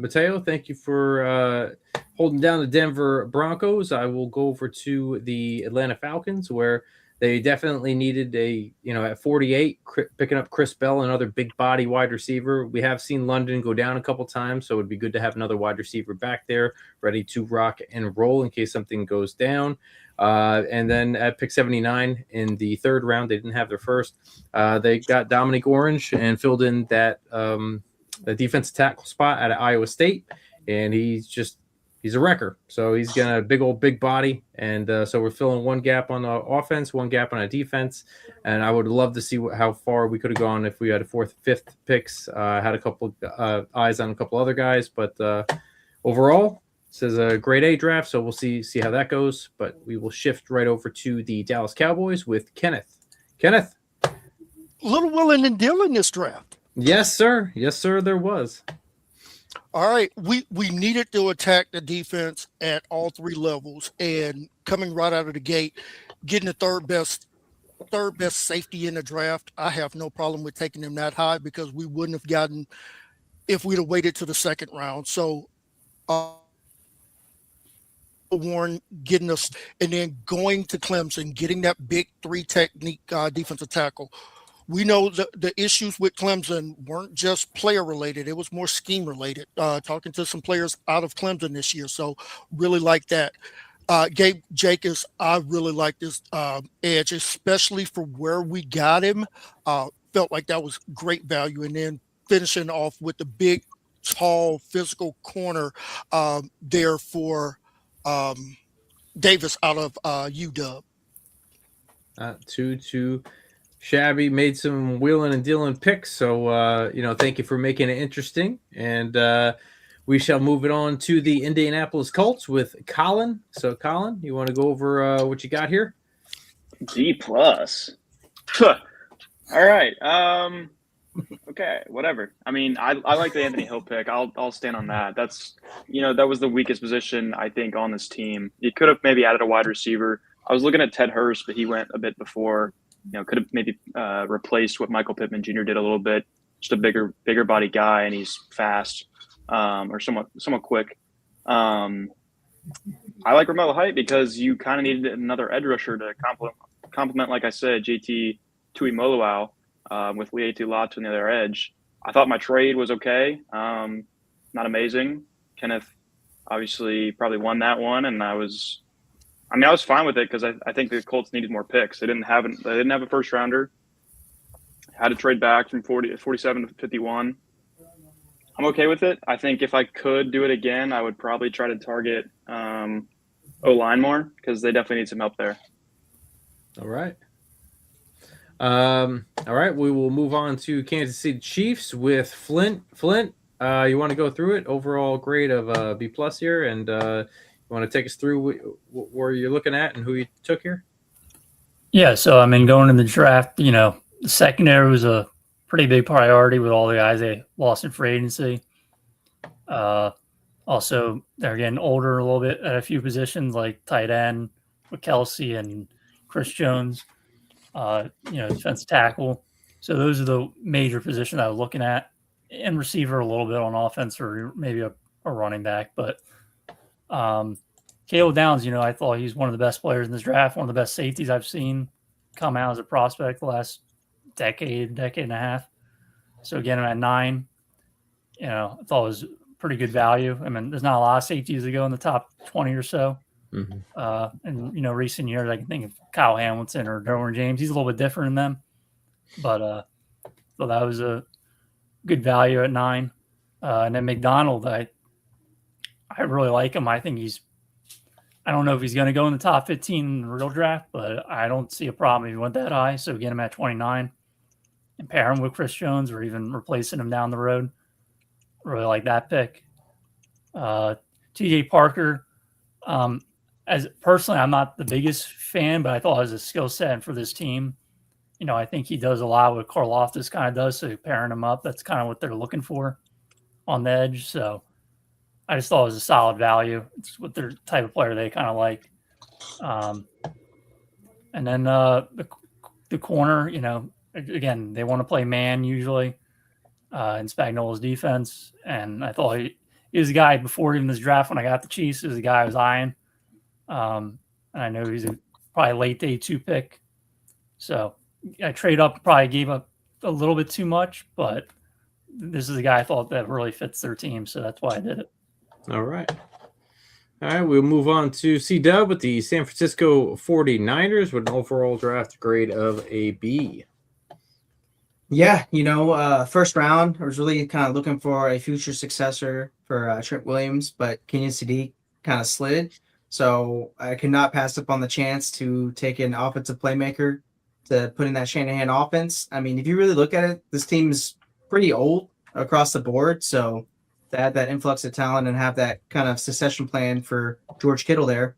Matteo, thank you for holding down the Denver Broncos. I will go over to the Atlanta Falcons, where They definitely needed at 48, picking up Chris Bell, another big body wide receiver. We have seen London go down a couple times, so it'd be good to have another wide receiver back there ready to rock and roll in case something goes down. And then at pick 79 in the third round, they didn't have their first. They got Dominic Orange and filled in that the defensive tackle spot at Iowa State, and he's a wrecker. So he's got a big body, and so we're filling one gap on the offense, one gap on a defense, and I would love to see how far we could have gone if we had a fourth, fifth picks. Had a couple eyes on a couple other guys, but overall, this is a grade A draft, so we'll see how that goes. But we will shift right over to the Dallas Cowboys with Kenneth. Kenneth, Little willing and dealing this draft. Yes, sir. Yes, sir. There was. All right, we needed to attack the defense at all three levels, and coming right out of the gate, getting the third best safety in the draft. I have no problem with taking him that high because we wouldn't have gotten if we'd have waited to the second round. So, Warren getting us, and then going to Clemson, getting that big three technique defensive tackle. We know the issues with Clemson weren't just player related. It was more scheme related. Talking to some players out of Clemson this year. So really like that. Gabe Jacobs, I really like this edge, especially for where we got him. Felt like that was great value. And then finishing off with the big, tall, physical corner there for Davis out of UW. Too shabby. Made some wheeling and dealing picks, so thank you for making it interesting. And we shall move it on to the Indianapolis Colts with Collin. So Collin, you want to go over what you got here? D+. All right. Okay, whatever. I mean, I like the Anthony Hill pick. I'll stand on that. That's that was the weakest position I think on this team. You could have maybe added a wide receiver. I was looking at Ted Hurst, but he went a bit before. Could have maybe replaced what Michael Pittman Jr. did a little bit. Just a bigger body guy, and he's fast or somewhat quick. I like Romello Height because you kind of needed another edge rusher to complement, like I said, JT Tuimoloau with Leatu Latu on the other edge. I thought my trade was okay, not amazing. Kenneth obviously probably won that one, and I was fine with it because I think the Colts needed more picks. They didn't have a first rounder. Had to trade back from 47 to 51. I'm okay with it. I think if I could do it again, I would probably try to target O-line more because they definitely need some help there. All right. All right. We will move on to Kansas City Chiefs with Flint. Flint, you want to go through it? Overall grade of B+ here, and you want to take us through where you're looking at and who you took here? Yeah, so going in the draft, the secondary was a pretty big priority with all the guys they lost in free agency. Also, they're getting older a little bit at a few positions like tight end with Kelsey and Chris Jones, defensive tackle. So those are the major positions I was looking at, and receiver a little bit on offense or maybe a running back, but Caleb Downs, I thought he's one of the best players in this draft, one of the best safeties I've seen come out as a prospect the last decade and a half. So again, at 9, I thought it was pretty good value. There's not a lot of safeties that go in the top 20 or so. Mm-hmm. And recent years, I can think of Kyle Hamilton or Derwin James. He's a little bit different than them, but so that was a good value at 9. And then McDonald, I really like him. I think I don't know if he's going to go in the top 15 in the real draft, but I don't see a problem if he went that high. So get him at 29 and pair him with Chris Jones or even replacing him down the road. Really like that pick. TJ Parker, as personally, I'm not the biggest fan, but I thought as a skill set for this team, I think he does a lot what Karlaftis kind of does. So pairing him up, that's kind of what they're looking for on the edge. So I just thought it was a solid value. It's what their type of player they kind of like. And then the corner, again, they want to play man usually in Spagnuolo's defense. And I thought he was a guy before even this draft when I got the Chiefs. He was a guy I was eyeing. And I know he's probably late day 2 pick. So I trade up, probably gave up a little bit too much, but this is the guy I thought that really fits their team. So that's why I did it. All right. All right, we'll move on to C-Dub with the San Francisco 49ers with an overall draft grade of a B. Yeah, first round, I was really kind of looking for a future successor for Trent Williams, but Kenyon Sadiq kind of slid. So I could not pass up on the chance to take an offensive playmaker to put in that Shanahan offense. I mean, if you really look at it, this team is pretty old across the board. So to add that influx of talent and have that kind of succession plan for George Kittle there.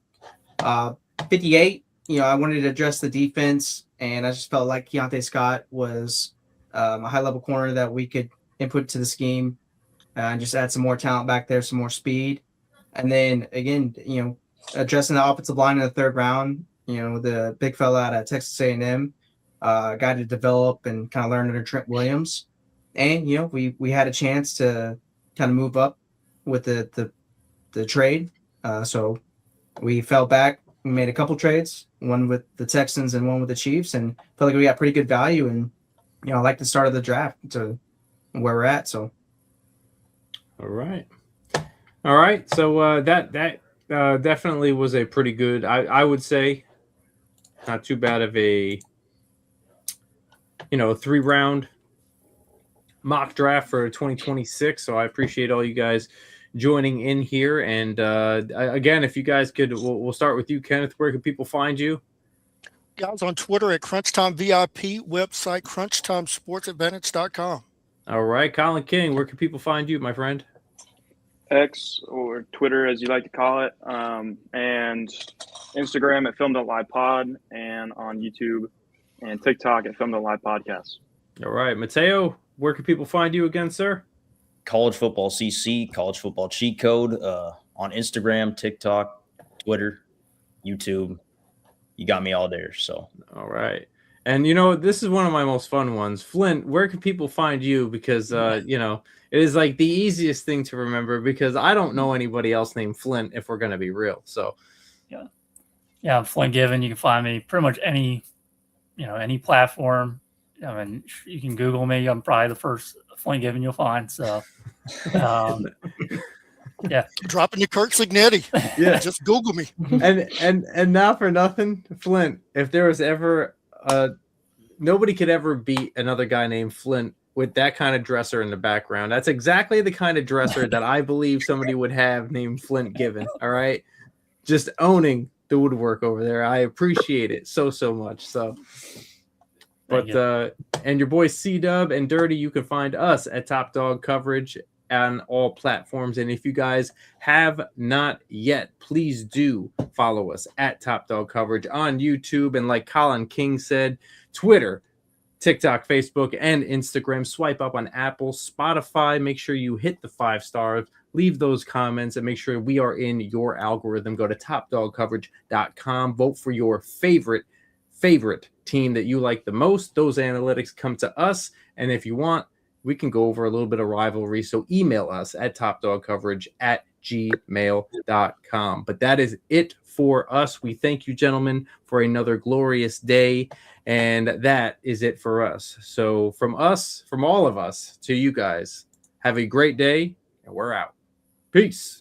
58, I wanted to address the defense, and I just felt like Keontae Scott was a high-level corner that we could input to the scheme and just add some more talent back there, some more speed. And then, again, addressing the offensive line in the third round, the big fella out of Texas A&M, guy to develop and kind of learn under Trent Williams. And, we had a chance to kind of move up with the trade. So we fell back. We made a couple trades, one with the Texans and one with the Chiefs, and felt like we got pretty good value. And, I like the start of the draft to where we're at. So. All right. So that definitely was a pretty good, I would say, not too bad of a, 3-round mock draft for 2026. So I appreciate all you guys joining in here. And again, if you guys could, we'll start with you, Kenneth. Where can people find you? Guys, on Twitter at CrunchTime VIP, website CrunchTimeSportsAdvantage.com. All right, Collin King, where can people find you, my friend? X, or Twitter as you like to call it, and Instagram at Film.Live and on YouTube and TikTok at Film.Live Podcast. All right, Matteo, where can people find you again, sir? College Football CC, College Football Cheat Code, on Instagram, TikTok, Twitter, YouTube. You got me all there. So, all right. And, this is one of my most fun ones. Flint, where can people find you? Because, it is like the easiest thing to remember because I don't know anybody else named Flint if we're going to be real. So, yeah, I'm Flint Given. You can find me pretty much any platform. I mean, you can Google me. I'm probably the first Flint Given you'll find. So, yeah, dropping your Kirk Signetti. Yeah, just Google me. And not for nothing, Flint. If there was ever nobody could ever beat another guy named Flint with that kind of dresser in the background. That's exactly the kind of dresser that I believe somebody would have named Flint Given. All right, just owning the woodwork over there. I appreciate it so much. So. But and your boys C-Dub and Dirty, you can find us at Top Dog Coverage on all platforms. And if you guys have not yet, please do follow us at Top Dog Coverage on YouTube. And like Collin King said, Twitter, TikTok, Facebook, and Instagram. Swipe up on Apple, Spotify. Make sure you hit the 5 stars. Leave those comments and make sure we are in your algorithm. Go to topdogcoverage.com. Vote for your favorite team that you like the most. Those analytics come to us, and if you want, we can go over a little bit of rivalry. So email us at topdogcoverage@gmail.com. But that is it for us. We thank you, gentlemen, for another glorious day, and that is it for us. So from all of us to you guys, have a great day, and we're out. Peace.